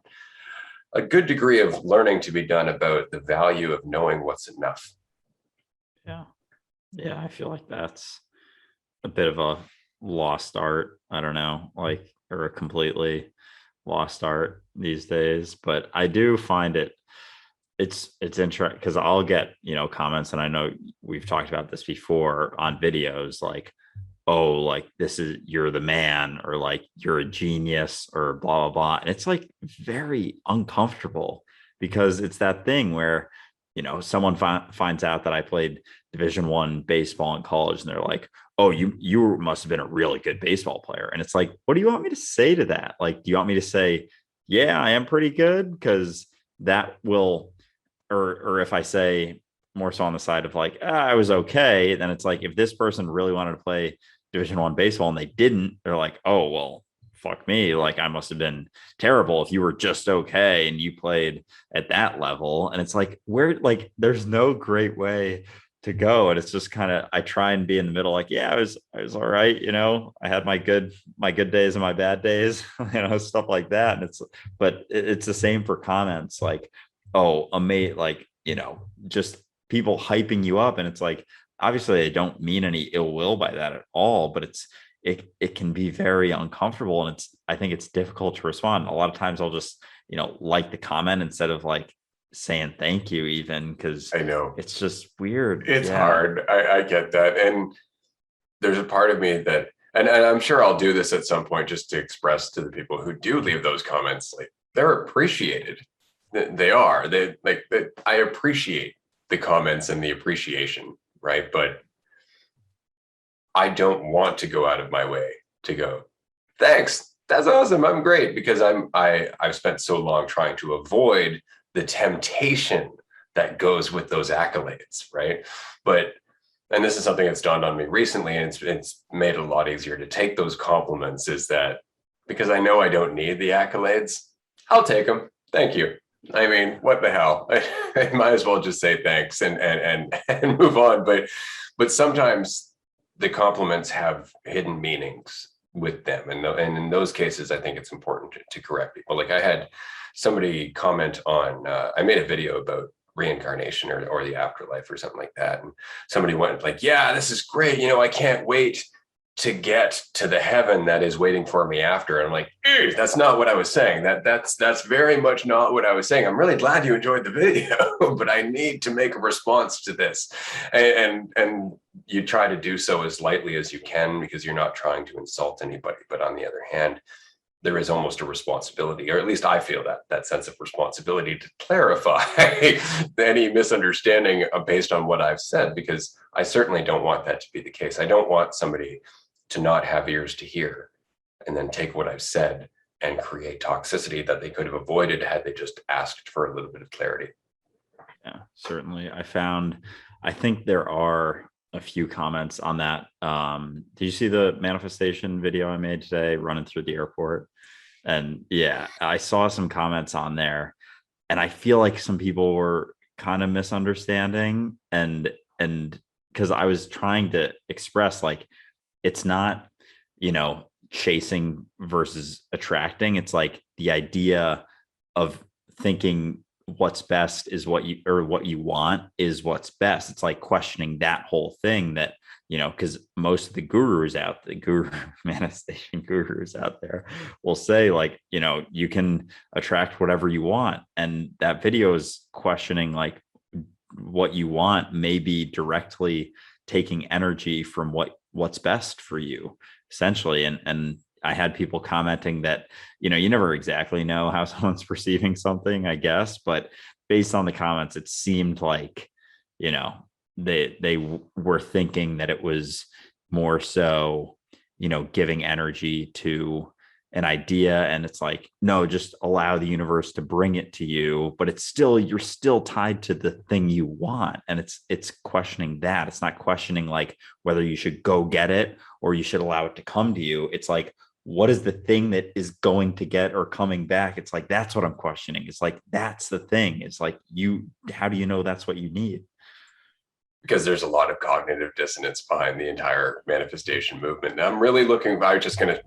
degree of learning to be done about the value of knowing what's enough. Yeah, I feel like that's a bit of a lost art. I don't know, like, or a completely lost art these days. But I do find it's interesting because I'll get comments, and I know we've talked about this before on videos, like, oh, like you're the man, or like you're a genius, or blah, blah, blah. And it's like very uncomfortable because it's that thing where, someone finds out that I played Division I baseball in college and they're like, oh, you must have been a really good baseball player. And it's like, what do you want me to say to that? Like, do you want me to say, yeah, I am pretty good? Because that will, or if I say more so on the side of like, I was okay, then it's like, if this person really wanted to play Division I baseball and they didn't, they're like, oh, well, fuck me. Like, I must have been terrible if you were just okay and you played at that level. And it's like, there's no great way to go. And it's just kind of, I try and be in the middle, like, yeah, I was all right. I had my good days and my bad days, stuff like that. And it's the same for comments, like, oh, amazing, like, just people hyping you up. And it's like, obviously I don't mean any ill will by that at all, but it can be very uncomfortable. And I think it's difficult to respond. A lot of times I'll just, like the comment instead of like saying thank you, even, because I know it's just weird. It's hard. I get that. And there's a part of me that, and I'm sure I'll do this at some point just to express to the people who do leave those comments, like, they're appreciated. They are. I appreciate the comments and the appreciation, right? But I don't want to go out of my way to go, thanks, that's awesome, I'm great, because I've spent so long trying to avoid the temptation that goes with those accolades, right? And this is something that's dawned on me recently, and it's made it a lot easier to take those compliments, is that because I know I don't need the accolades, I'll take them. Thank you. I mean, what the hell? I might as well just say thanks and move on. But sometimes the compliments have hidden meanings with them. And in those cases, I think it's important to correct people. Like, I had somebody comment on, I made a video about reincarnation or the afterlife or something like that. And somebody went like, yeah, this is great. I can't wait to get to the heaven that is waiting for me after. And I'm like, that's not what I was saying. That's very much not what I was saying. I'm really glad you enjoyed the video, but I need to make a response to this. And you try to do so as lightly as you can because you're not trying to insult anybody. But on the other hand, there is almost a responsibility, or at least I feel that sense of responsibility to clarify any misunderstanding based on what I've said, because I certainly don't want that to be the case. I don't want somebody to not have ears to hear and then take what I've said and create toxicity that they could have avoided had they just asked for a little bit of clarity. Yeah, certainly. I think there are a few comments on that. Did you see the manifestation video I made today running through the airport? And yeah, I saw some comments on there, and I feel like some people were kind of misunderstanding, and because I was trying to express like it's not, chasing versus attracting. It's like the idea of thinking what's best is what you want is what's best. It's like questioning that whole thing that, because most of the manifestation gurus out there will say like, you can attract whatever you want. And that video is questioning like what you want may be directly taking energy from what's best for you, essentially. And I had people commenting that, you never exactly know how someone's perceiving something, I guess, but based on the comments, it seemed like, they were thinking that it was more so, giving energy to an idea. And it's like, no, just allow the universe to bring it to you, but you're still tied to the thing you want. And it's questioning that. It's not questioning like whether you should go get it or you should allow it to come to you. It's like, what is the thing that is going to get or coming back? It's like, that's what I'm questioning. It's like, that's the thing. It's like, how do you know that's what you need? Because there's a lot of cognitive dissonance behind the entire manifestation movement. Now I'm really looking, I'm just going to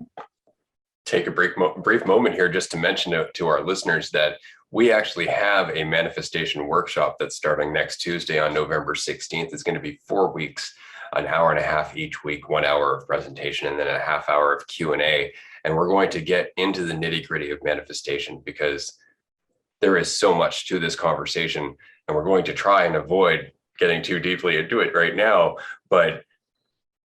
take a brief moment here just to mention to our listeners that we actually have a manifestation workshop that's starting next Tuesday on November 16th. It's going to be 4 weeks, an hour and a half each week, 1 hour of presentation, and then a half hour of Q&A. And we're going to get into the nitty gritty of manifestation because there is so much to this conversation, and we're going to try and avoid getting too deeply into it right now, but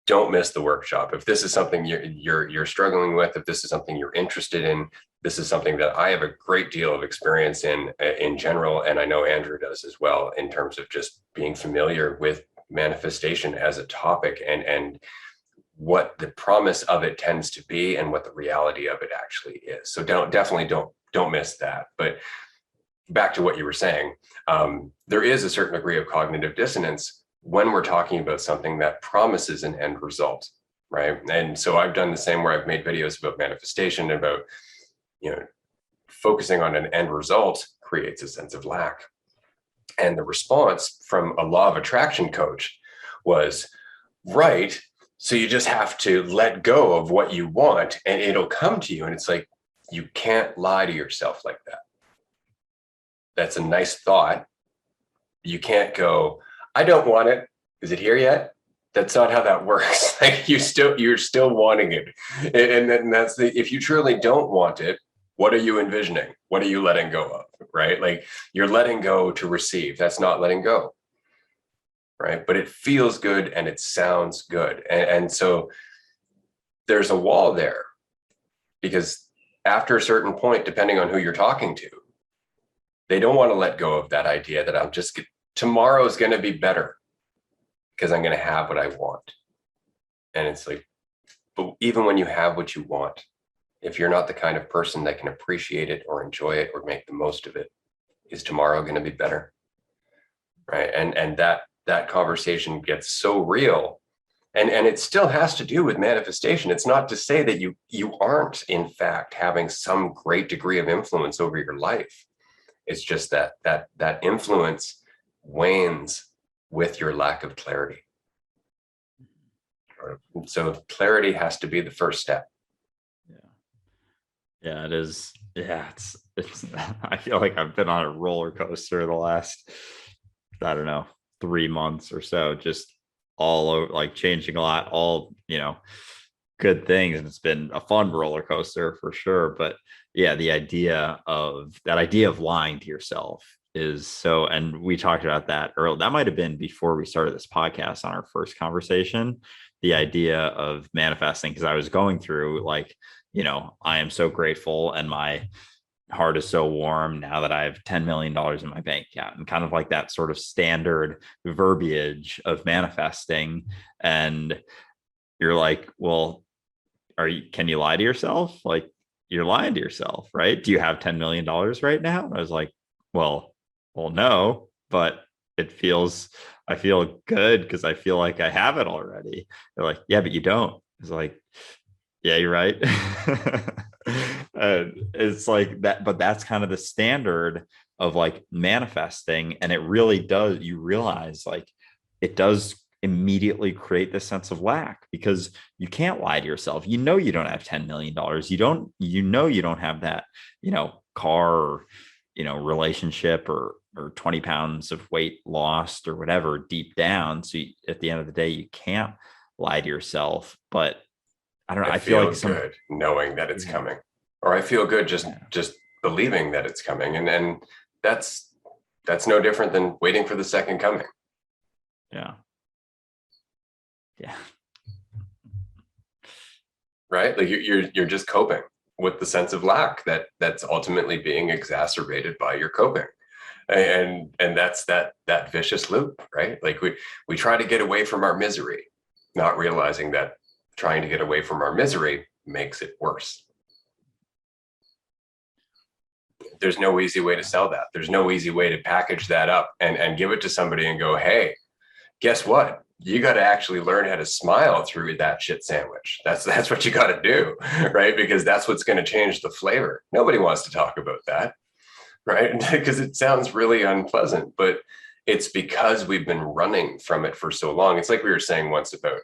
don't miss the workshop. If this is something you're struggling with, if this is something you're interested in, this is something that I have a great deal of experience in general, and I know Andrew does as well, in terms of just being familiar with manifestation as a topic and what the promise of it tends to be and what the reality of it actually is. So definitely don't miss that. But back to what you were saying, there is a certain degree of cognitive dissonance when we're talking about something that promises an end result, right? And so I've done the same where I've made videos about manifestation, about, focusing on an end result creates a sense of lack. And the response from a law of attraction coach was, right, so you just have to let go of what you want and it'll come to you. And it's like, you can't lie to yourself like that. That's a nice thought. You can't go, I don't want it. Is it here yet? That's not how that works. Like you're still wanting it. And that's if you truly don't want it, what are you envisioning? What are you letting go of? Right? Like you're letting go to receive. That's not letting go. Right? But it feels good and it sounds good. And so there's a wall there, because after a certain point, depending on who you're talking to, they don't want to let go of that idea that tomorrow's going to be better because I'm going to have what I want. And it's like, but even when you have what you want, if you're not the kind of person that can appreciate it or enjoy it or make the most of it, is tomorrow going to be better? Right. And that conversation gets so real. And it still has to do with manifestation. It's not to say that you aren't, in fact, having some great degree of influence over your life. It's just that influence wanes with your lack of clarity. So clarity has to be the first step. Yeah, it is. Yeah, it's I feel like I've been on a roller coaster the last, I don't know, 3 months or so, just all over, like changing a lot, all, good things. And it's been a fun roller coaster for sure. But yeah, the idea of lying to yourself is so, and we talked about that earlier. That might have been before we started this podcast on our first conversation, the idea of manifesting, because I was going through like, I am so grateful and my heart is so warm now that I have $10 million in my bank account, and kind of like that sort of standard verbiage of manifesting. And you're like, well, can you lie to yourself? Like, you're lying to yourself, right? Do you have $10 million right now? And I was like, well, no, but I feel good because I feel like I have it already. They're like, yeah, but you don't. It's like, yeah, you're right. It's like that, but that's kind of the standard of like manifesting. And it really does, you realize like it does immediately create this sense of lack, because you can't lie to yourself. You don't have $10 million. You don't have that, car, or, relationship, or 20 pounds of weight lost or whatever deep down. So at the end of the day, you can't lie to yourself. But I don't know. I I feel feel like good knowing that it's yeah, coming, or I feel good yeah, just believing that it's coming, and that's no different than waiting for the second coming. yeah, yeah, Right? Like you're just coping with the sense of lack that's ultimately being exacerbated by your coping, and that's that vicious loop, right? Like we try to get away from our misery, not realizing that trying to get away from our misery makes it worse. There's no easy way to sell that. There's no easy way to package that up and give it to somebody and go, hey, guess what? You got to actually learn how to smile through that shit sandwich. That's what you got to do, right? Because that's what's going to change the flavor. Nobody wants to talk about that, right? Because it sounds really unpleasant, but it's because we've been running from it for so long. It's like we were saying once about,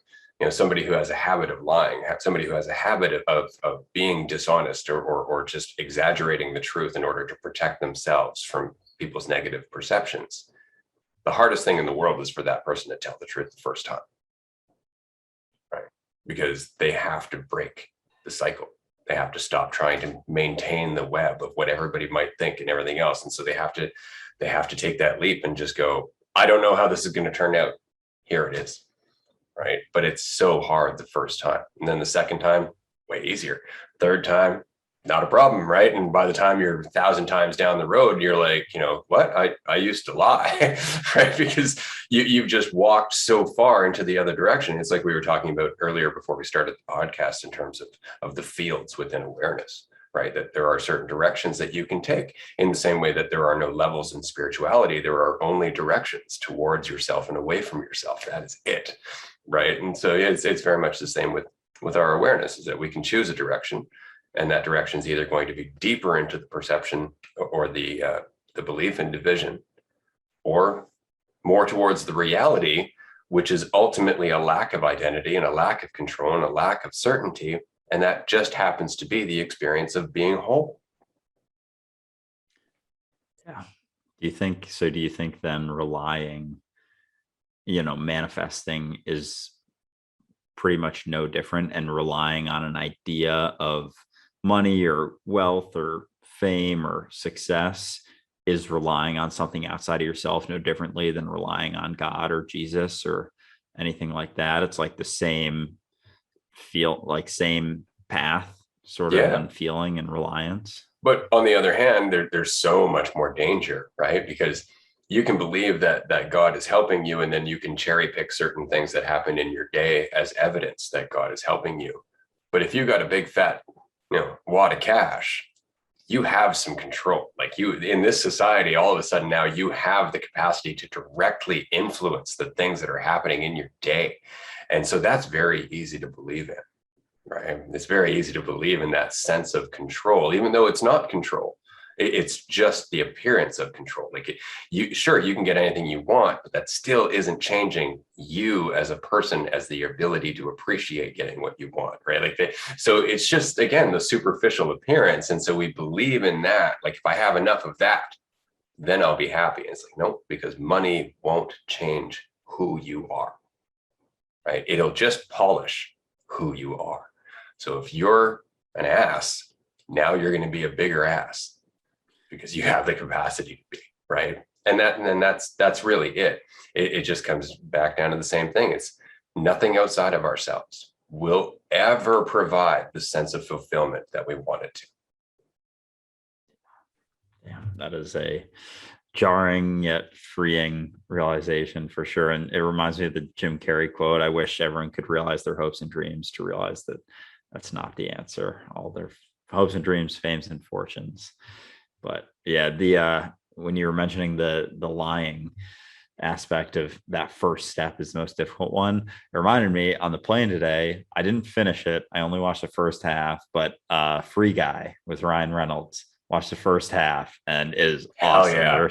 somebody who has a habit of lying, somebody who has a habit of being dishonest, or just exaggerating the truth in order to protect themselves from people's negative perceptions. The hardest thing in the world is for that person to tell the truth the first time, right? Because they have to break the cycle. They have to stop trying to maintain the web of what everybody might think and everything else. And so they have to take that leap and just go, I don't know how this is going to turn out. Here it is. Right. But it's so hard the first time. And then the second time, way easier. Third time, not a problem, right? And by the time you're 1,000 times down the road, you're like, what? I used to lie, right? Because you've just walked so far into the other direction. It's like we were talking about earlier before we started the podcast in terms of the fields within awareness, right? That there are certain directions that you can take, in the same way that there are no levels in spirituality. There are only directions towards yourself and away from yourself. That is it, right? And so it's very much the same with our awareness, is that we can choose a direction. And that direction is either going to be deeper into the perception or the belief in division, or more towards the reality, which is ultimately a lack of identity and a lack of control and a lack of certainty. And that just happens to be the experience of being whole. yeah. Do you think then relying, manifesting is pretty much no different, and relying on an idea of money or wealth or fame or success is relying on something outside of yourself no differently than relying on God or Jesus or anything like that? It's like the same same path sort of, Yeah. and feeling and reliance. But on the other hand, there's so much more danger, right? Because you can believe that God is helping you, and then you can cherry pick certain things that happen in your day as evidence that God is helping you. But if you got a big fat, wad of cash, you have some control. Like, you, in this society, all of a sudden now you have the capacity to directly influence the things that are happening in your day. And so that's very easy to believe in, right? It's very easy to believe in that sense of control, even though it's not control. It's just the appearance of control. Like, you can get anything you want, but that still isn't changing you as a person, as the ability to appreciate getting what you want, right? So it's just, again, the superficial appearance. And so we believe in that. Like, if I have enough of that, then I'll be happy. And it's like, no, because money won't change who you are, right? It'll just polish who you are. So if you're an ass, now you're going to be a bigger ass, because you have the capacity to be, right? And that's really it. It just comes back down to the same thing. It's nothing outside of ourselves will ever provide the sense of fulfillment that we want it to. Yeah, that is a jarring yet freeing realization for sure. And it reminds me of the Jim Carrey quote, I wish everyone could realize their hopes and dreams, to realize that that's not the answer. All their hopes and dreams, fames and fortunes. But yeah, the when you were mentioning the lying aspect of that first step is the most difficult one. It reminded me on the plane today, I didn't finish it. I only watched the first half, but Free Guy with Ryan Reynolds, watched the first half and it is awesome. Yeah.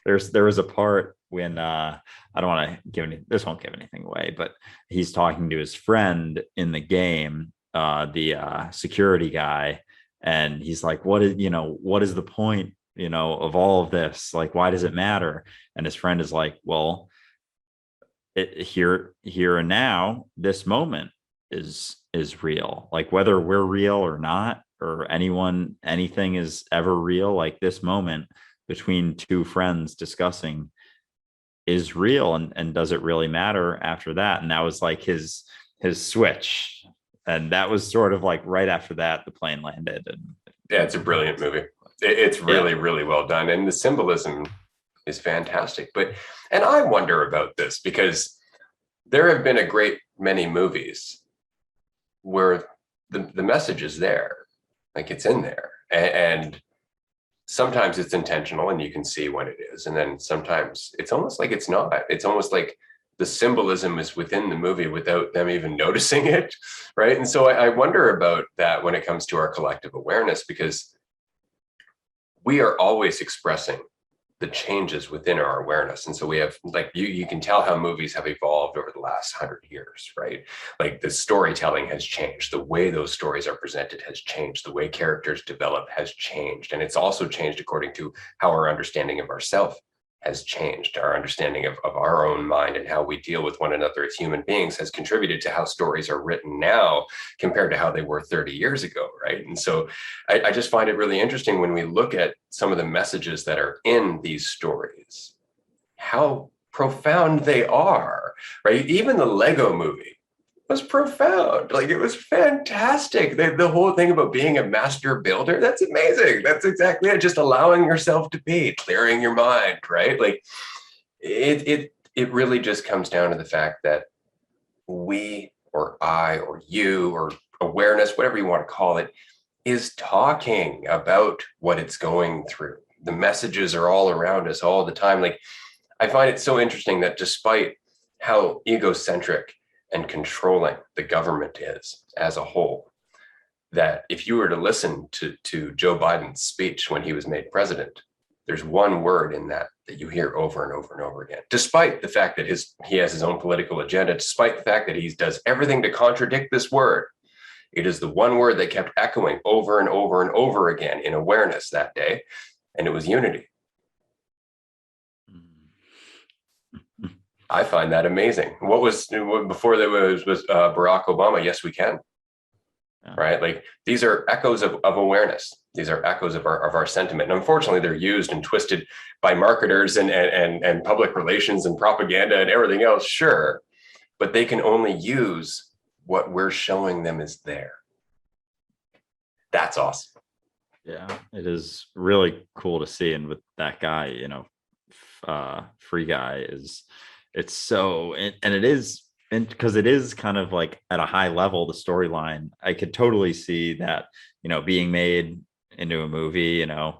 There was a part when I don't want to give any, this won't give anything away, but he's talking to his friend in the game, the security guy, and he's like, what is the point, of all of this? Like, why does it matter? And his friend is like, well, here and now, this moment is real. Like, whether we're real or not, or anything is ever real, like this moment between two friends discussing is real. And does it really matter after that? And that was like his switch. And that was sort of like right after that, the plane landed. And yeah, it's a brilliant movie. It's really, really well done. And the symbolism is fantastic. And I wonder about this because there have been a great many movies where the message is there, like it's in there. And sometimes it's intentional and you can see when it is. And then sometimes it's almost like it's not. It's almost like the symbolism is within the movie without them even noticing it, right? And so I wonder about that when it comes to our collective awareness, because we are always expressing the changes within our awareness. And so we have, like, you can tell how movies have evolved over the last 100 years, right? Like, the storytelling has changed. The way those stories are presented has changed. The way characters develop has changed. And it's also changed according to how our understanding of ourselves has changed. Our understanding of our own mind and how we deal with one another as human beings has contributed to how stories are written now compared to how they were 30 years ago, right? And so I just find it really interesting when we look at some of the messages that are in these stories, how profound they are, right? Even the Lego movie was profound. Like, it was fantastic. The whole thing about being a master builder, that's amazing. That's exactly it. Just allowing yourself to be, clearing your mind, right? Like, it really just comes down to the fact that we, or I, or you, or awareness, whatever you want to call it, is talking about what it's going through. The messages are all around us all the time. Like, I find it so interesting that despite how egocentric and controlling the government is as a whole, that if you were to listen to Joe Biden's speech when he was made president, there's one word in that you hear over and over and over again, despite the fact that he has his own political agenda, despite the fact that he does everything to contradict this word. It is the one word that kept echoing over and over and over again in awareness that day, and it was unity. I find that amazing. What was before there was Barack Obama? Yes, we can. Yeah. Right? Like, these are echoes of awareness. These are echoes of our sentiment. And unfortunately, they're used and twisted by marketers and public relations and propaganda and everything else. Sure, but they can only use what we're showing them is there. That's awesome. Yeah, it is really cool to see. And with that guy, Free Guy it's so, and it is, and because it is kind of like at a high level, the storyline, I could totally see that, being made into a movie, the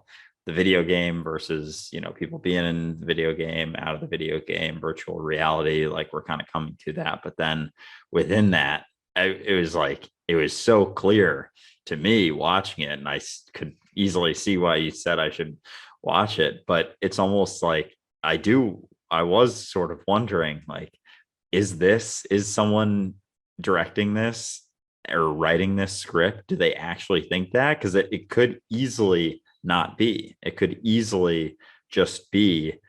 video game versus, people being in the video game, out of the video game, virtual reality, like we're kind of coming to that. But then within that, it was so clear to me watching it, and I could easily see why you said I should watch it. But it's almost like I was sort of wondering, like, is someone directing this or writing this script? Do they actually think that? Because it could easily not be. It could easily just be,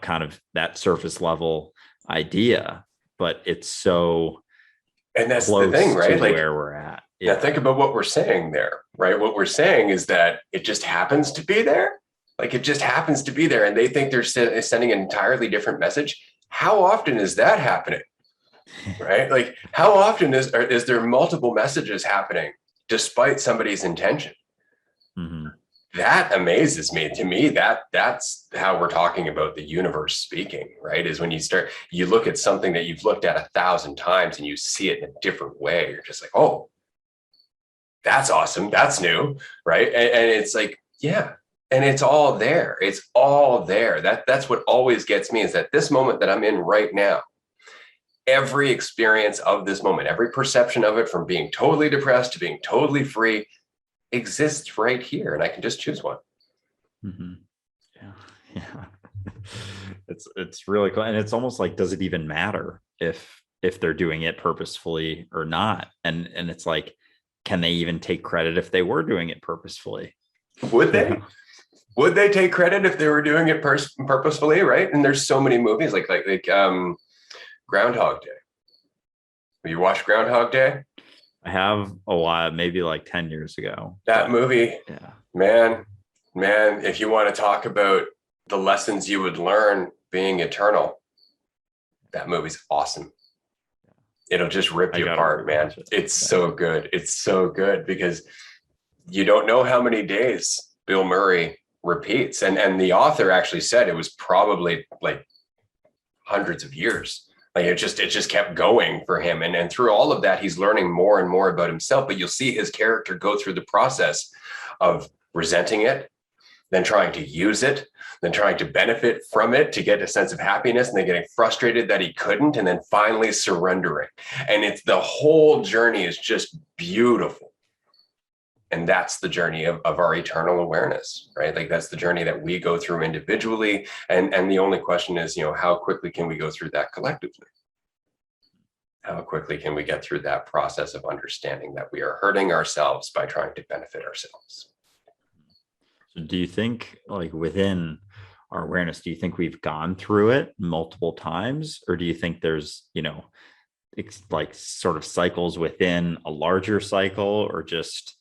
kind of that surface level idea. But it's so, and that's the thing, right? Like, where we're at. Yeah. Now think about what we're saying there, right? What we're saying is that it just happens to be there. Like it just happens to be there and they think they're sending an entirely different message. How often is that happening? Right? Like how often is there multiple messages happening despite somebody's intention? Mm-hmm. That amazes me. To me, that's how we're talking about the universe speaking, right? Is when you look at something that you've looked at 1,000 times and you see it in a different way. You're just like, oh, that's awesome. That's new, right? And it's like, yeah, and it's all there. It's all there. That's what always gets me, is that this moment that I'm in right now, every experience of this moment, every perception of it, from being totally depressed to being totally free, exists right here, and I can just choose one. Mm-hmm. Yeah. Yeah. It's really cool. And it's almost like, does it even matter if they're doing it purposefully or not? And it's like, can they even take credit if they were doing it purposefully? Would they? Would they take credit if they were doing it purposefully, right? And there's so many movies like Groundhog Day. Have you watched Groundhog Day? I have a while, maybe like 10 years ago. That movie, yeah, man, if you want to talk about the lessons you would learn being eternal, that movie's awesome. It'll just rip you apart, man. It's so good. It's so good because you don't know how many days Bill Murray repeats. And the author actually said it was probably like hundreds of years. Like it just kept going for him. And through all of that, he's learning more and more about himself. But you'll see his character go through the process of resenting it, then trying to use it, then trying to benefit from it to get a sense of happiness, and then getting frustrated that he couldn't, and then finally surrendering. And it's the whole journey is just beautiful. And that's the journey of our eternal awareness, right? Like that's the journey that we go through individually. And the only question is, how quickly can we go through that collectively? How quickly can we get through that process of understanding that we are hurting ourselves by trying to benefit ourselves? So do you think, like, within our awareness, do you think we've gone through it multiple times, or do you think there's, it's like sort of cycles within a larger cycle, or just...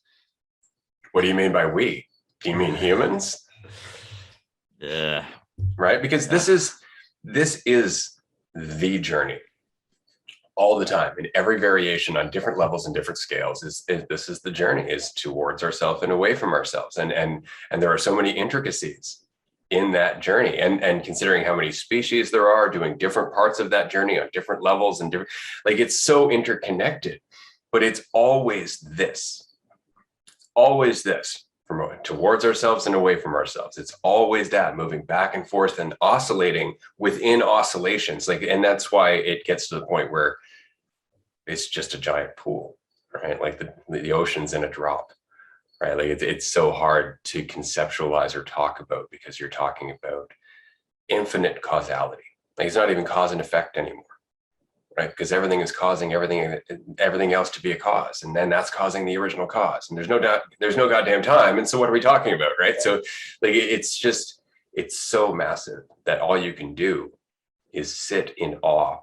What do you mean by we? Do you mean humans? Yeah. Right? Because this is the journey all the time, in every variation on different levels and different scales. This is the journey, is towards ourselves and away from ourselves. And there are so many intricacies in that journey. And considering how many species there are doing different parts of that journey on different levels and different, like it's so interconnected, but it's always this. Always this, from towards ourselves and away from ourselves. It's always that, moving back and forth and oscillating within oscillations. And that's why it gets to the point where it's just a giant pool, right? Like the ocean's in a drop, right? Like it's so hard to conceptualize or talk about, because you're talking about infinite causality. Like it's not even cause and effect anymore. Right? Because everything is causing everything else to be a cause, and then that's causing the original cause. And there's no goddamn time. And so what are we talking about, right? So like it's so massive that all you can do is sit in awe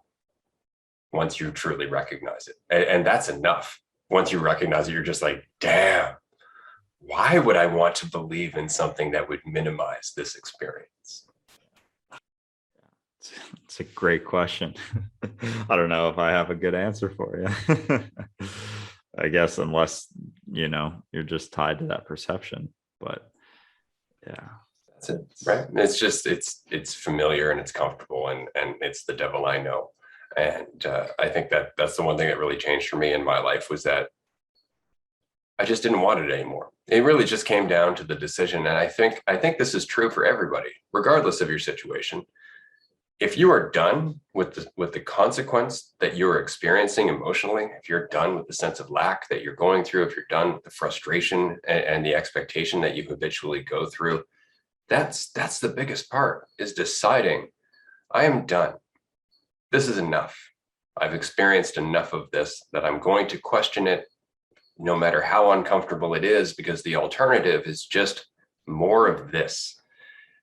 once you truly recognize it, and that's enough. Once you recognize it, you're just like, damn, why would I want to believe in something that would minimize this experience? It's a great question. I don't know if I have a good answer for you. I guess unless, you're just tied to that perception. But yeah. That's it, right? It's just, it's familiar and it's comfortable, and it's the devil I know. And I think that's the one thing that really changed for me in my life, was that I just didn't want it anymore. It really just came down to the decision. And I think this is true for everybody, regardless of your situation. If you are done with the consequence that you're experiencing emotionally, if you're done with the sense of lack that you're going through, if you're done with the frustration and the expectation that you habitually go through, that's the biggest part, is deciding, I am done. This is enough. I've experienced enough of this that I'm going to question it, no matter how uncomfortable it is, because the alternative is just more of this.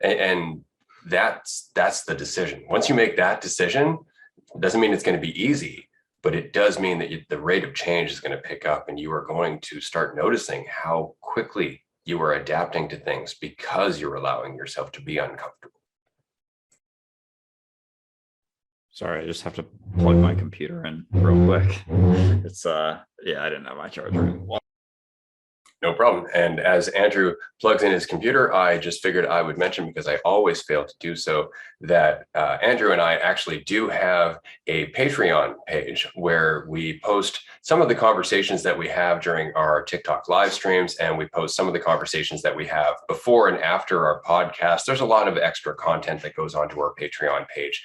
And that's the decision. Once you make that decision, it doesn't mean it's going to be easy, but it does mean that the rate of change is going to pick up, and you are going to start noticing how quickly You are adapting to things because you're allowing yourself to be uncomfortable. Sorry, I just have to plug my computer in real quick. It's yeah, I didn't have my charger. No problem. And as Andrew plugs in his computer, I just figured I would mention, because I always fail to do so, that Andrew and I actually do have a Patreon page where we post some of the conversations that we have during our TikTok live streams, and we post some of the conversations that we have before and after our podcast. There's a lot of extra content that goes onto our Patreon page.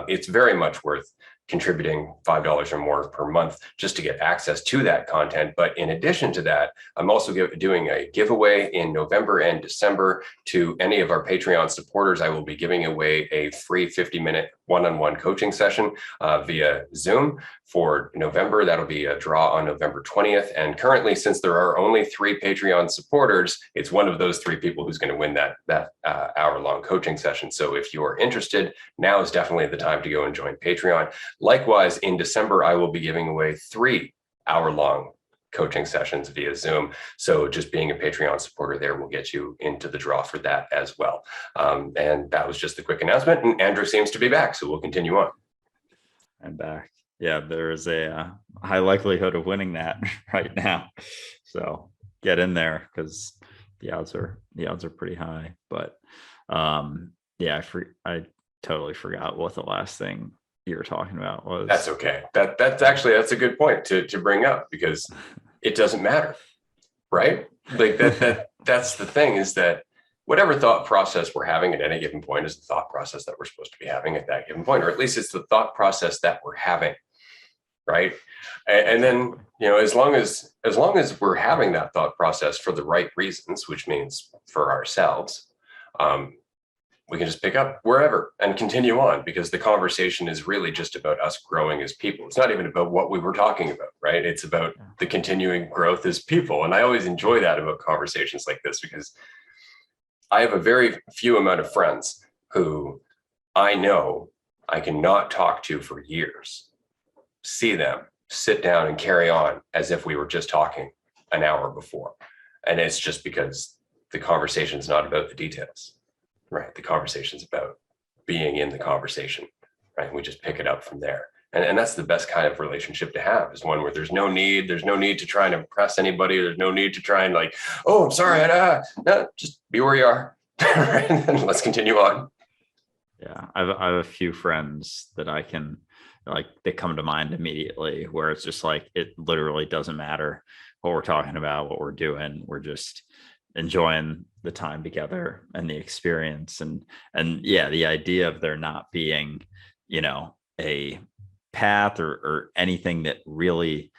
It's very much worth contributing $5 or more per month just to get access to that content. But in addition to that, I'm also doing a giveaway in November and December to any of our Patreon supporters. I will be giving away a free 50-minute one-on-one coaching session via Zoom for November. That'll be a draw on November 20th. And currently, since there are only 3 Patreon supporters, it's one of those 3 people who's going to win that hour-long coaching session. So if you're interested, now is definitely the time to go and join Patreon. Likewise, in December, I will be giving away 3 hour-long coaching sessions via Zoom. So just being a Patreon supporter there will get you into the draw for that as well. And that was just a quick announcement. And Andrew seems to be back, so we'll continue on. I'm back. Yeah, there is a high likelihood of winning that right now. So get in there, because the odds are pretty high. But yeah, I totally forgot what the last thing you were talking about was. That's okay. That's a good point to bring up, because it doesn't matter, right? Like that's the thing, is that whatever thought process we're having at any given point is the thought process that we're supposed to be having at that given point, or at least it's the thought process that we're having, right? And then, as long as we're having that thought process for the right reasons, which means for ourselves, we can just pick up wherever and continue on, because the conversation is really just about us growing as people. It's not even about what we were talking about, right? It's about the continuing growth as people. And I always enjoy that about conversations like this, because I have a very few amount of friends who I know I cannot talk to for years, see them, sit down and carry on as if we were just talking an hour before. And it's just because the conversation is not about the details. Right. The conversation's about being in the conversation, right? We just pick it up from there. And that's the best kind of relationship to have, is one where there's no need to try and impress anybody. There's no need to try and like, oh, I'm sorry. No, just be where you are. Right? And let's continue on. Yeah. I have a few friends that I can, like, they come to mind immediately, where it's just like, it literally doesn't matter what we're talking about, what we're doing. We're just enjoying the time together and the experience. And yeah, the idea of there not being, a path or anything that really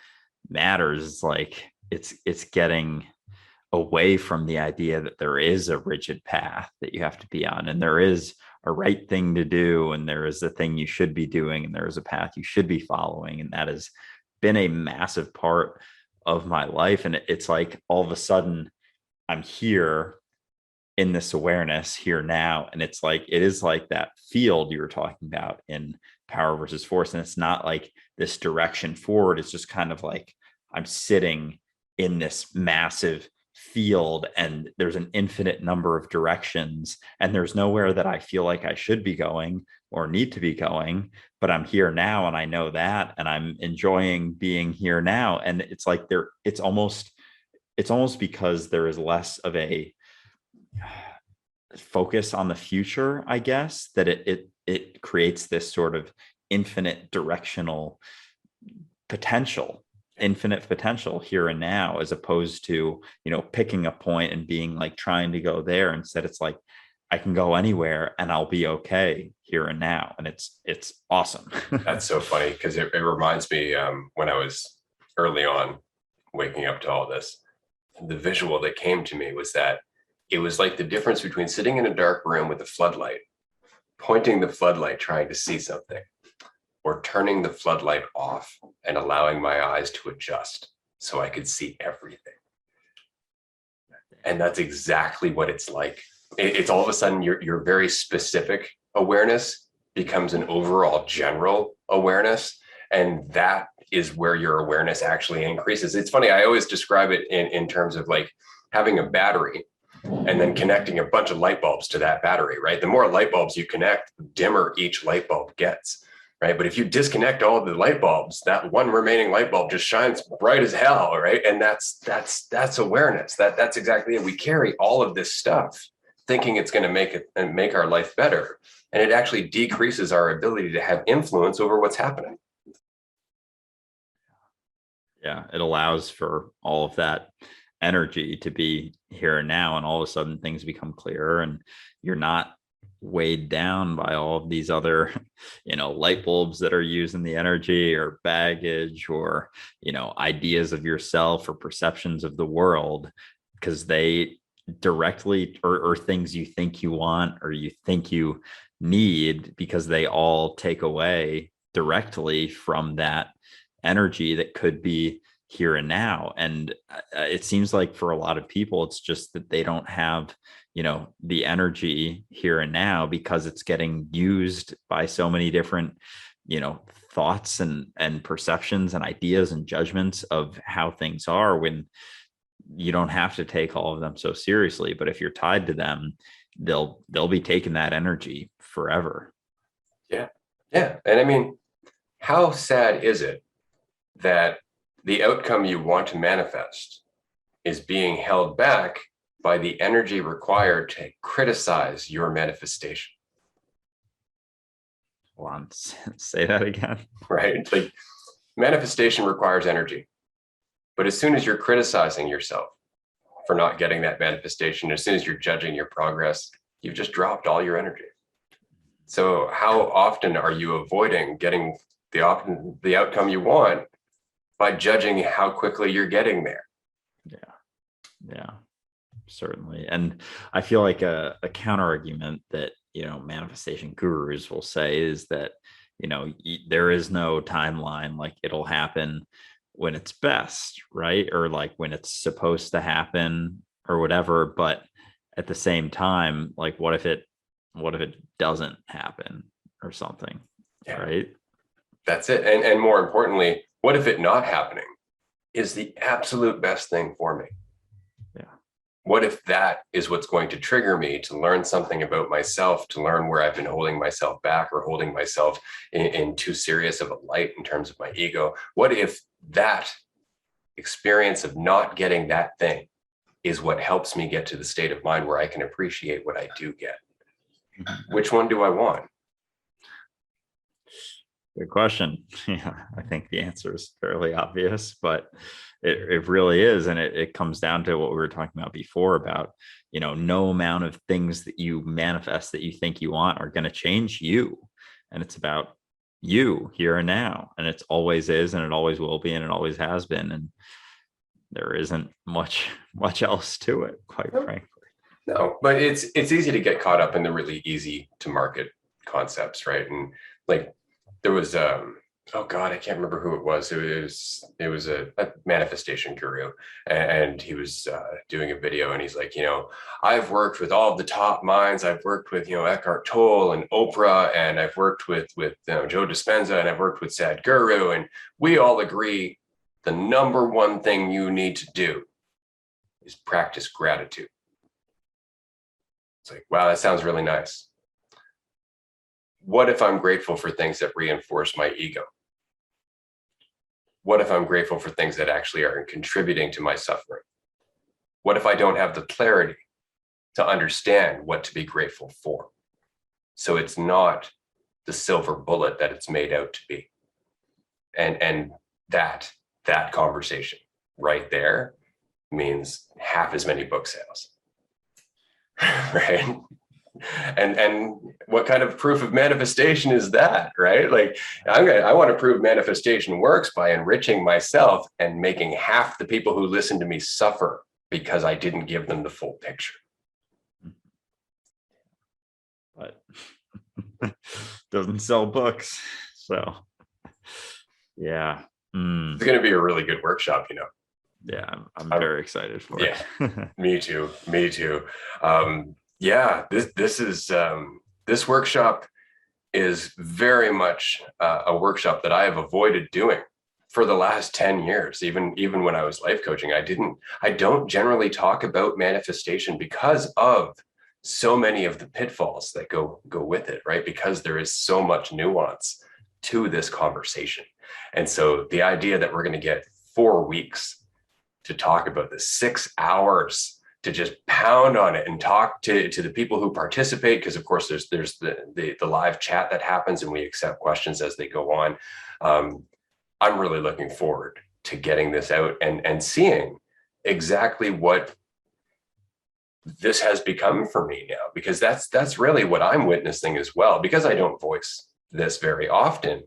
matters, is like, it's getting away from the idea that there is a rigid path that you have to be on, and there is a right thing to do, and there is a thing you should be doing, and there is a path you should be following. And that has been a massive part of my life. And it's like, all of a sudden, I'm here in this awareness here now. And it's like, it is like that field you were talking about in Power versus Force. And it's not like this direction forward. It's just kind of like, I'm sitting in this massive field, and there's an infinite number of directions, and there's nowhere that I feel like I should be going or need to be going, but I'm here now. And I know that, and I'm enjoying being here now. And it's like, it's almost because there is less of a focus on the future, I guess, that it creates this sort of infinite directional potential, infinite potential here and now, as opposed to, picking a point and being like trying to go there. Instead, it's like, I can go anywhere and I'll be okay here and now. And it's awesome. That's so funny, because it reminds me when I was early on waking up to all this, the visual that came to me was that it was like the difference between sitting in a dark room with a floodlight, pointing the floodlight, trying to see something, or turning the floodlight off and allowing my eyes to adjust so I could see everything. And that's exactly what it's like. It's all of a sudden your very specific awareness becomes an overall general awareness. And that is where your awareness actually increases. It's funny, I always describe it in terms of like, having a battery and then connecting a bunch of light bulbs to that battery, right? The more light bulbs you connect, the dimmer each light bulb gets, right? But if you disconnect all the light bulbs, that one remaining light bulb just shines bright as hell, right? And that's awareness. That's exactly it. We carry all of this stuff thinking it's going to make it and make our life better. And it actually decreases our ability to have influence over what's happening. Yeah, it allows for all of that energy to be here and now, and all of a sudden things become clearer, and you're not weighed down by all of these other light bulbs that are using the energy, or baggage, or ideas of yourself or perceptions of the world, because they directly, or things you think you want or you think you need, because they all take away directly from that energy that could be here and now. And it seems like for a lot of people, it's just that they don't have the energy here and now, because it's getting used by so many different thoughts and perceptions and ideas and judgments of how things are, when you don't have to take all of them so seriously. But if you're tied to them, they'll be taking that energy forever. Yeah. And I mean, how sad is it that the outcome you want to manifest is being held back by the energy required to criticize your manifestation? Hold on, say that again. Right? Like, manifestation requires energy. But as soon as you're criticizing yourself for not getting that manifestation, as soon as you're judging your progress, you've just dropped all your energy. So how often are you avoiding getting the outcome you want by judging how quickly you're getting there? Yeah, certainly. And I feel like a counter argument that manifestation gurus will say is that there is no timeline, like it'll happen when it's best, right? Or like when it's supposed to happen or whatever. But at the same time, like what if it doesn't happen or something? Yeah. Right. That's it. And more importantly, what if it not happening is the absolute best thing for me? Yeah. What if that is what's going to trigger me to learn something about myself, to learn where I've been holding myself back or holding myself in too serious of a light in terms of my ego? What if that experience of not getting that thing is what helps me get to the state of mind where I can appreciate what I do get? Mm-hmm. Which one do I want? Good question. Yeah, I think the answer is fairly obvious, but it really is. And it comes down to what we were talking about before about, no amount of things that you manifest that you think you want are going to change you. And it's about you here and now. And it always is, and it always will be, and it always has been. And there isn't much else to it, quite frankly. No, but it's easy to get caught up in the really easy to market concepts, right? And like, there was oh God, I can't remember who it was. It was a manifestation guru, and he was doing a video, and he's like, I've worked with all of the top minds. I've worked with Eckhart Tolle and Oprah, and I've worked with Joe Dispenza, and I've worked with Sadhguru, and we all agree the number one thing you need to do is practice gratitude. It's like, wow, that sounds really nice. What if I'm grateful for things that reinforce my ego? What if I'm grateful for things that actually are contributing to my suffering? What if I don't have the clarity to understand what to be grateful for? So it's not the silver bullet that it's made out to be. And that conversation right there means half as many book sales. Right? And what kind of proof of manifestation is that, right? Like, I want to prove manifestation works by enriching myself and making half the people who listen to me suffer because I didn't give them the full picture. But doesn't sell books, so yeah. It's going to be a really good workshop, Yeah, I'm very excited for it. Yeah, me too. Yeah, this workshop is very much a workshop that I have avoided doing for the last 10 years, even when I was life coaching, I don't generally talk about manifestation because of so many of the pitfalls that go with it, right? Because there is so much nuance to this conversation. And so the idea that we're going to get 4 weeks to talk about this, 6 hours to just pound on it and talk to the people who participate, because of course there's the live chat that happens and we accept questions as they go on. I'm really looking forward to getting this out and seeing exactly what this has become for me now, because that's really what I'm witnessing as well. Because I don't voice this very often,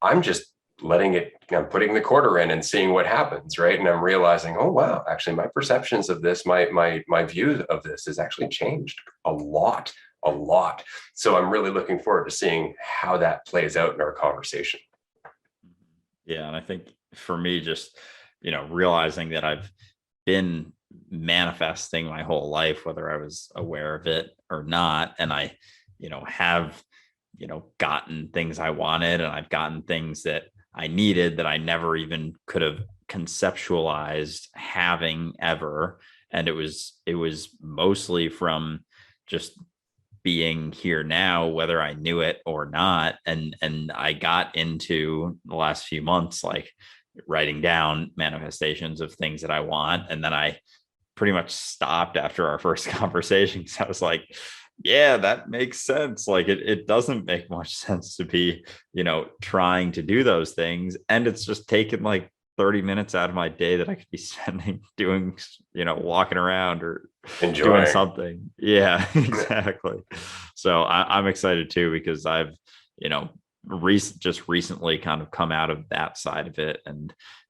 I'm just letting it, I'm putting the quarter in and seeing what happens, right? And I'm realizing, oh wow, actually my perceptions of this, my view of this has actually changed a lot. So I'm really looking forward to seeing how that plays out in our conversation. Yeah, and I think for me, just realizing that I've been manifesting my whole life, whether I was aware of it or not, and I have gotten things I wanted, and I've gotten things that I needed that I never even could have conceptualized having ever. And it was mostly from just being here now, whether I knew it or not. And I got into the last few months like writing down manifestations of things that I want, and then I pretty much stopped after our first conversation, because I was like, yeah, that makes sense. Like it doesn't make much sense to be, trying to do those things. And it's just taken like 30 minutes out of my day that I could be spending doing, walking around or doing something. Yeah, exactly. So I'm excited too, because I've, just recently kind of come out of that side of it.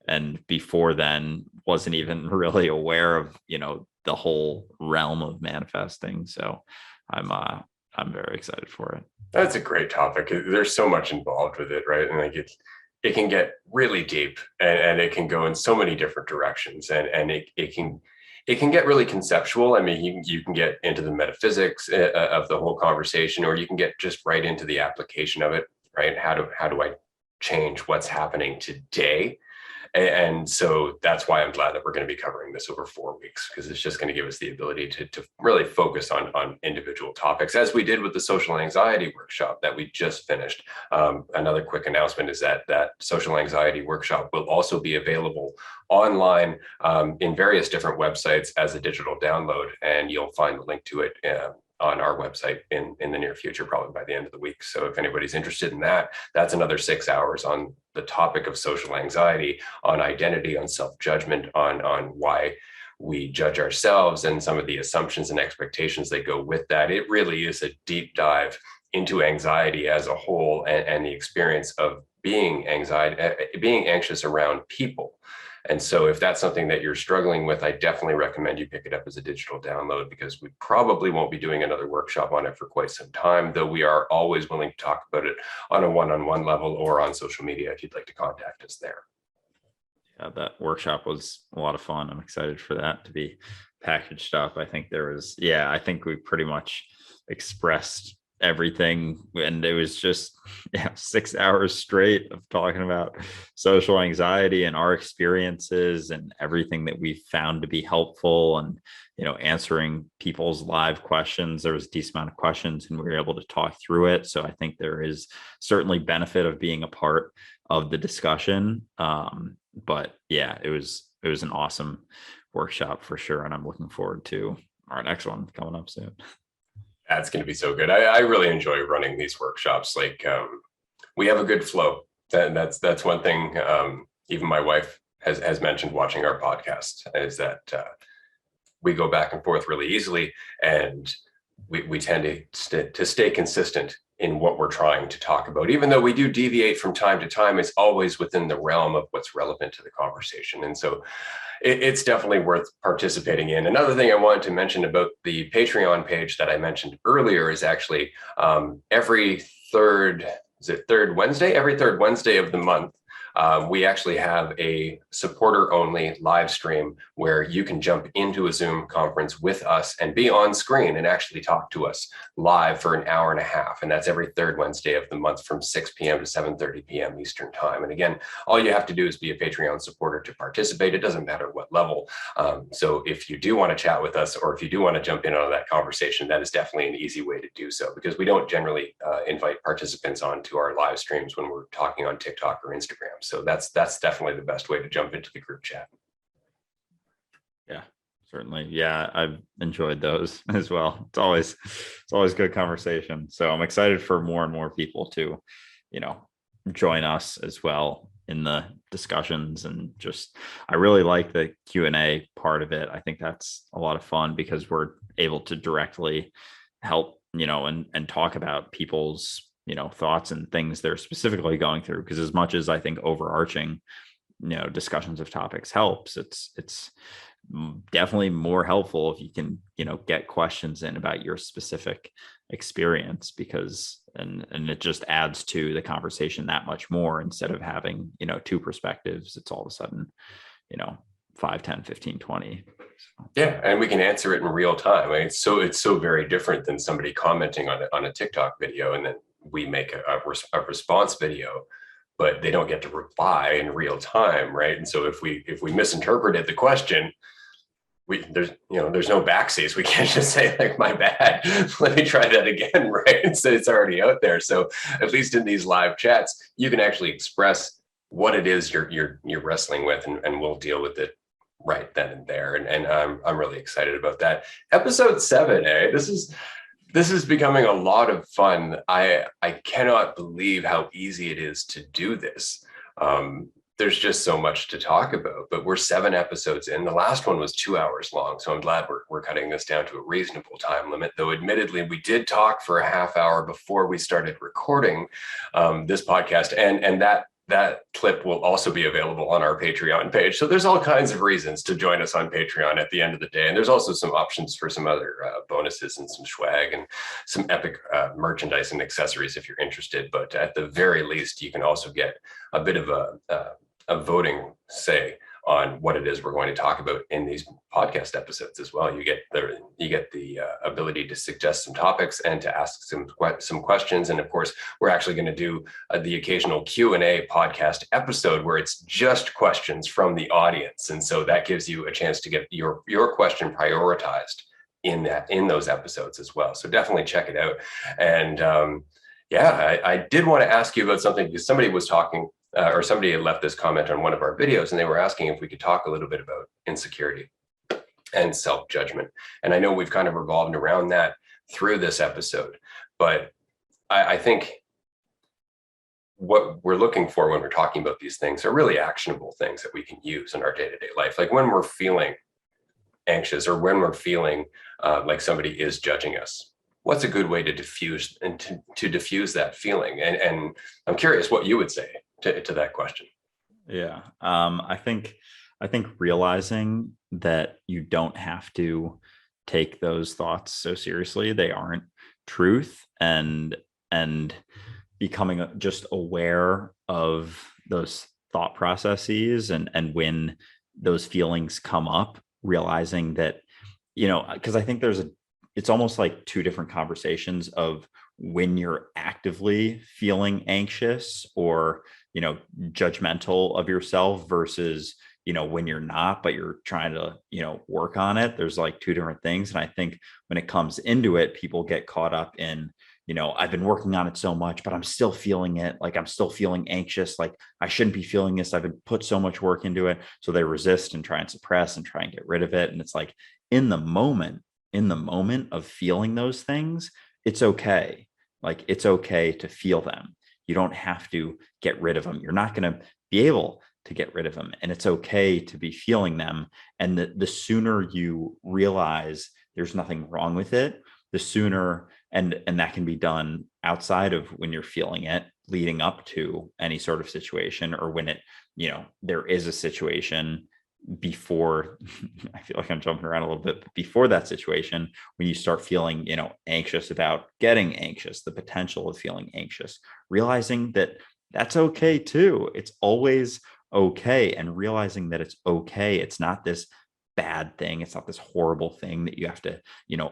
And before then wasn't even really aware of, the whole realm of manifesting. So I'm very excited for it. That's a great topic. There's so much involved with it, right? And like it can get really deep, and it can go in so many different directions, and it can get really conceptual. I mean, you can get into the metaphysics of the whole conversation, or you can get just right into the application of it, right? How do I change what's happening today? And so that's why I'm glad that we're going to be covering this over 4 weeks, because it's just going to give us the ability to really focus on individual topics, as we did with the social anxiety workshop that we just finished. Another quick announcement is that social anxiety workshop will also be available online in various different websites as a digital download, and you'll find the link to it on our website in the near future, probably by the end of the week. So if anybody's interested in that, that's another 6 hours on the topic of social anxiety, on identity, on self-judgment, on why we judge ourselves and some of the assumptions and expectations that go with that. It really is a deep dive into anxiety as a whole, and the experience of being anxious around people. And so if that's something that you're struggling with, I definitely recommend you pick it up as a digital download, because we probably won't be doing another workshop on it for quite some time, though we are always willing to talk about it on a one-on-one level or on social media if you'd like to contact us there. Yeah, that workshop was a lot of fun. I'm excited for that to be packaged up. I think I think we pretty much expressed everything, and it was just 6 hours straight of talking about social anxiety and our experiences and everything that we found to be helpful, and answering people's live questions. There was a decent amount of questions, and we were able to talk through it. So I think there is certainly benefit of being a part of the discussion. But yeah, it was an awesome workshop for sure, and I'm looking forward to our next one coming up soon. That's going to be so good. I really enjoy running these workshops. Like we have a good flow. That's one thing. Even my wife has mentioned watching our podcast, is that we go back and forth really easily, and we tend to stay consistent in what we're trying to talk about. Even though we do deviate from time to time, it's always within the realm of what's relevant to the conversation. And so it's definitely worth participating in. Another thing I wanted to mention about the Patreon page that I mentioned earlier is actually every third Wednesday of the month, we actually have a supporter only live stream where you can jump into a Zoom conference with us and be on screen and actually talk to us live for an hour and a half. And that's every third Wednesday of the month from 6 p.m. to 7:30 p.m. Eastern time. And again, all you have to do is be a Patreon supporter to participate. It doesn't matter what level. So if you do want to chat with us, or if you do want to jump in on that conversation, that is definitely an easy way to do so, because we don't generally invite participants onto our live streams when we're talking on TikTok or Instagram. So that's definitely the best way to jump into the group chat. Yeah, certainly. Yeah, I've enjoyed those as well. It's always good conversation. So I'm excited for more and more people to, join us as well in the discussions. And just, I really like the Q&A part of it. I think that's a lot of fun because we're able to directly help, and talk about people's, thoughts and things they're specifically going through. Because as much as I think overarching, discussions of topics helps, it's definitely more helpful if you can, get questions in about your specific experience, because and it just adds to the conversation that much more, instead of having, two perspectives. It's all of a sudden, 5, 10, 15, 20. So. Yeah, and we can answer it in real time. I mean, it's so very different than somebody commenting on a TikTok video, and then we make a response video, but they don't get to reply in real time, right? And so if we misinterpreted the question, there's no backseas. We can't just say like, my bad, let me try that again, right? So it's already out there. So at least in these live chats, you can actually express what it is you're wrestling with, and we'll deal with it right then and there. And I'm really excited about that. Episode 7, this is becoming a lot of fun. I cannot believe how easy it is to do this. There's just so much to talk about, but we're 7 episodes in. The last one was 2 hours long, so I'm glad we're cutting this down to a reasonable time limit, though admittedly, we did talk for a half hour before we started recording this podcast, and that clip will also be available on our Patreon page. So there's all kinds of reasons to join us on Patreon at the end of the day. And there's also some options for some other bonuses and some swag and some epic merchandise and accessories if you're interested. But at the very least, you can also get a bit of a voting say on what it is we're going to talk about in these podcast episodes as well. You get the ability to suggest some topics and to ask some questions. And of course, we're actually going to do the occasional Q&A podcast episode where it's just questions from the audience. And so that gives you a chance to get your question prioritized in those episodes as well. So definitely check it out. And I did want to ask you about something, because somebody was talking or somebody had left this comment on one of our videos, and they were asking if we could talk a little bit about insecurity and self-judgment. And I know we've kind of revolved around that through this episode, but I think what we're looking for when we're talking about these things are really actionable things that we can use in our day-to-day life. Like when we're feeling anxious, or when we're feeling like somebody is judging us, what's a good way to diffuse that feeling? And I'm curious what you would say to that question. Yeah. I think realizing that you don't have to take those thoughts so seriously. They aren't truth, and becoming just aware of those thought processes, and when those feelings come up, realizing that, because I think it's almost like two different conversations of when you're actively feeling anxious or, judgmental of yourself, versus, when you're not, but you're trying to, work on it. There's like two different things. And I think when it comes into it, people get caught up in, I've been working on it so much, but I'm still feeling it. Like I'm still feeling anxious. Like I shouldn't be feeling this. I've been put so much work into it. So they resist and try and suppress and try and get rid of it. And it's like in the moment of feeling those things, it's okay. Like it's okay to feel them. You don't have to get rid of them. You're not going to be able to get rid of them. And it's okay to be feeling them. And the sooner you realize there's nothing wrong with it, the sooner, and that can be done outside of when you're feeling it, leading up to any sort of situation, or when it, there is a situation before. I feel like I'm jumping around a little bit, but before that situation, when you start feeling, anxious about getting anxious, the potential of feeling anxious, realizing that that's okay too. It's always okay. And realizing that it's okay, it's not this bad thing, it's not this horrible thing that you have to,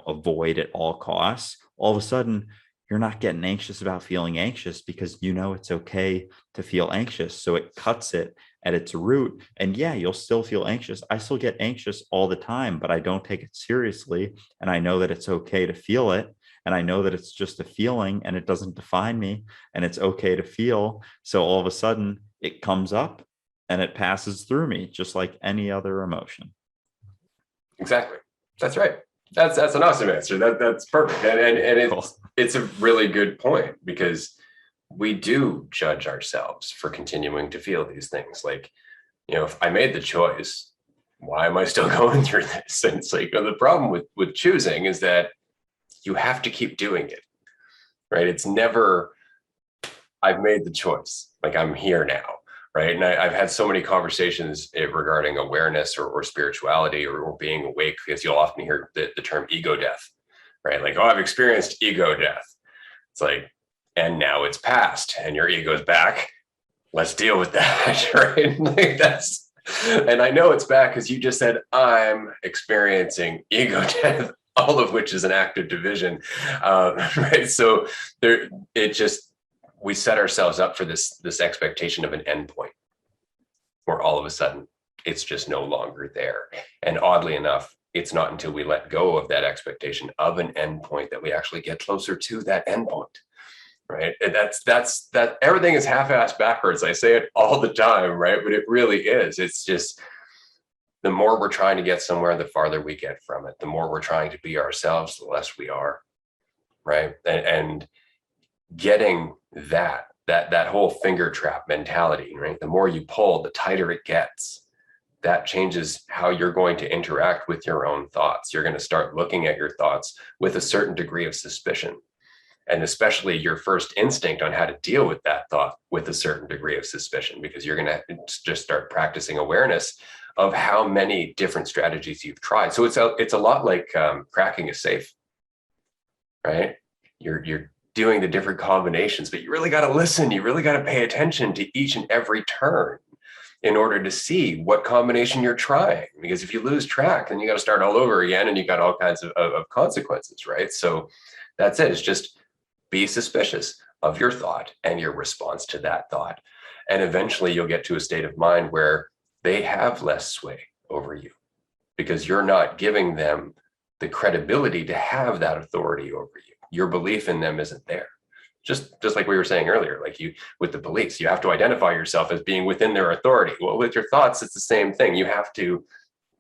avoid at all costs. All of a sudden, you're not getting anxious about feeling anxious because you know it's okay to feel anxious. So it cuts it at its root. And yeah, you'll still feel anxious. I still get anxious all the time, but I don't take it seriously. And I know that it's okay to feel it. And I know that it's just a feeling and it doesn't define me, and it's okay to feel. So all of a sudden it comes up and it passes through me just like any other emotion. Exactly. That's right. That's an awesome answer. That's perfect. And Cool. it's a really good point, because we do judge ourselves for continuing to feel these things. Like, if I made the choice, why am I still going through this? And it's like, the problem with choosing is that you have to keep doing it, right? It's never, I've made the choice, like I'm here now, right? And I've had so many conversations regarding awareness or spirituality or being awake, because you'll often hear the term ego death, right? Like, oh, I've experienced ego death. It's like, and now it's past and your ego's back. Let's deal with that, right? Like and I know it's back because you just said, I'm experiencing ego death, all of which is an act of division, right? So we set ourselves up for this expectation of an endpoint, where all of a sudden it's just no longer there. And oddly enough, it's not until we let go of that expectation of an endpoint that we actually get closer to that endpoint, right? And that's everything is half-assed backwards. I say it all the time, right? But it really is. It's just, the more we're trying to get somewhere, the farther we get from it. The more we're trying to be ourselves, the less we are, right? And getting that whole finger trap mentality, right? The more you pull, the tighter it gets. That changes how you're going to interact with your own thoughts. You're going to start looking at your thoughts with a certain degree of suspicion, and especially your first instinct on how to deal with that thought with a certain degree of suspicion, because you're going to just start practicing awareness of how many different strategies you've tried. So it's a lot like cracking a safe, right? You're doing the different combinations, but you really got to listen. You really got to pay attention to each and every turn in order to see what combination you're trying. Because if you lose track, then you got to start all over again, and you got all kinds of consequences, right? So that's it. It's just be suspicious of your thought and your response to that thought. And eventually you'll get to a state of mind where they have less sway over you, because you're not giving them the credibility to have that authority over you. Your belief in them isn't there. Just like we were saying earlier, like with the police, you have to identify yourself as being within their authority. Well, with your thoughts, it's the same thing. You have to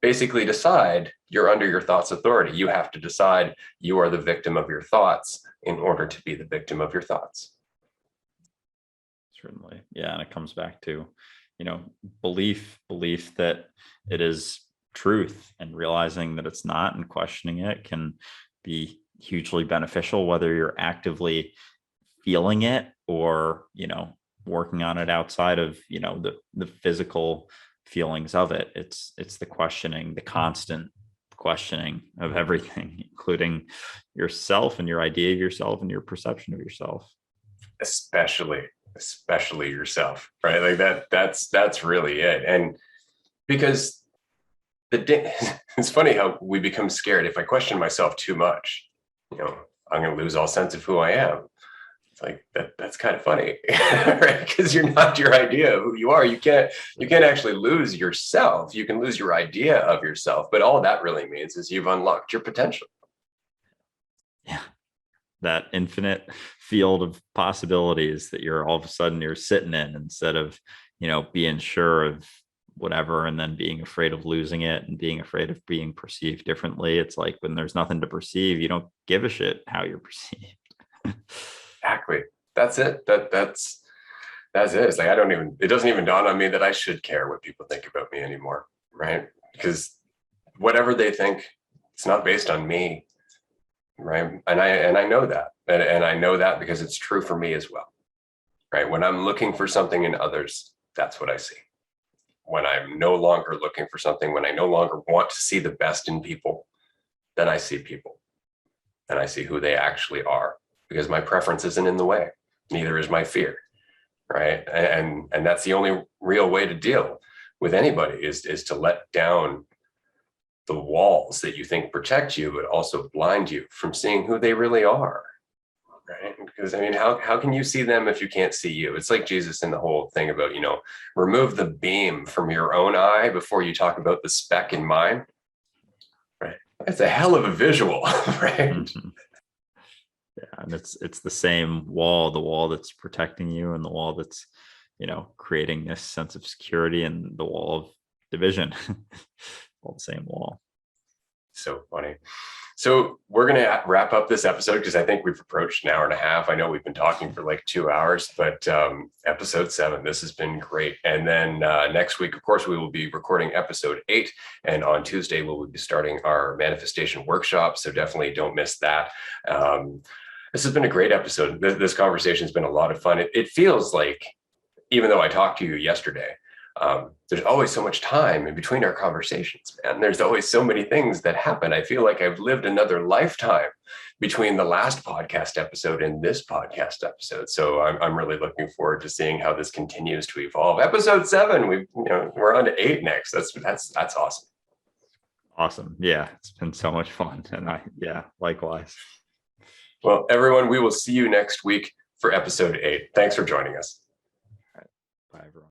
basically decide you're under your thoughts' authority. You have to decide you are the victim of your thoughts in order to be the victim of your thoughts. Certainly. Yeah. And it comes back to, belief that it is truth, and realizing that it's not and questioning it can be hugely beneficial, whether you're actively feeling it or, working on it outside of, the physical feelings of it. It's the questioning, the constant questioning of everything, including yourself and your idea of yourself and your perception of yourself. Especially yourself, right? Like that's really it. And because it's funny how we become scared. If I question myself too much, I'm going to lose all sense of who I am. It's like that's kind of funny, right? Because you're not your idea of who you are. You can't actually lose yourself. You can lose your idea of yourself, but all that really means is you've unlocked your potential. Yeah. That infinite field of possibilities that you're all of a sudden you're sitting in, instead of, being sure of whatever and then being afraid of losing it and being afraid of being perceived differently. It's like, when there's nothing to perceive, you don't give a shit how you're perceived. Exactly. That's it. That's it. It's like, it doesn't even dawn on me that I should care what people think about me anymore. Right. Because whatever they think, it's not based on me. Right. And I know that. And I know that because it's true for me as well. Right. When I'm looking for something in others, that's what I see. When I'm no longer looking for something, when I no longer want to see the best in people, then I see people and I see who they actually are, because my preference isn't in the way. Neither is my fear. right? And that's the only real way to deal with anybody is to let down the walls that you think protect you, but also blind you from seeing who they really are. Right. Because I mean, how can you see them if you can't see you? It's like Jesus in the whole thing about, remove the beam from your own eye before you talk about the speck in mine. Right. It's a hell of a visual, right? Mm-hmm. Yeah, and it's the same wall, the wall that's protecting you, and the wall that's, creating this sense of security, and the wall of division. All the same wall. So funny. So we're going to wrap up this episode because I think we've approached an hour and a half. I know we've been talking for like 2 hours, but episode 7, this has been great. And then next week, of course, we will be recording episode 8. And on Tuesday, we will be starting our manifestation workshop. So definitely don't miss that. This has been a great episode. This conversation has been a lot of fun. It feels like, even though I talked to you yesterday, there's always so much time in between our conversations, man. There's always so many things that happen. I feel like I've lived another lifetime between the last podcast episode and this podcast episode. So I'm really looking forward to seeing how this continues to evolve. Episode 7, we're on to 8 next. That's awesome. Awesome. Yeah, it's been so much fun. And likewise. Well, everyone, we will see you next week for episode 8. Thanks for joining us. All right. Bye, everyone.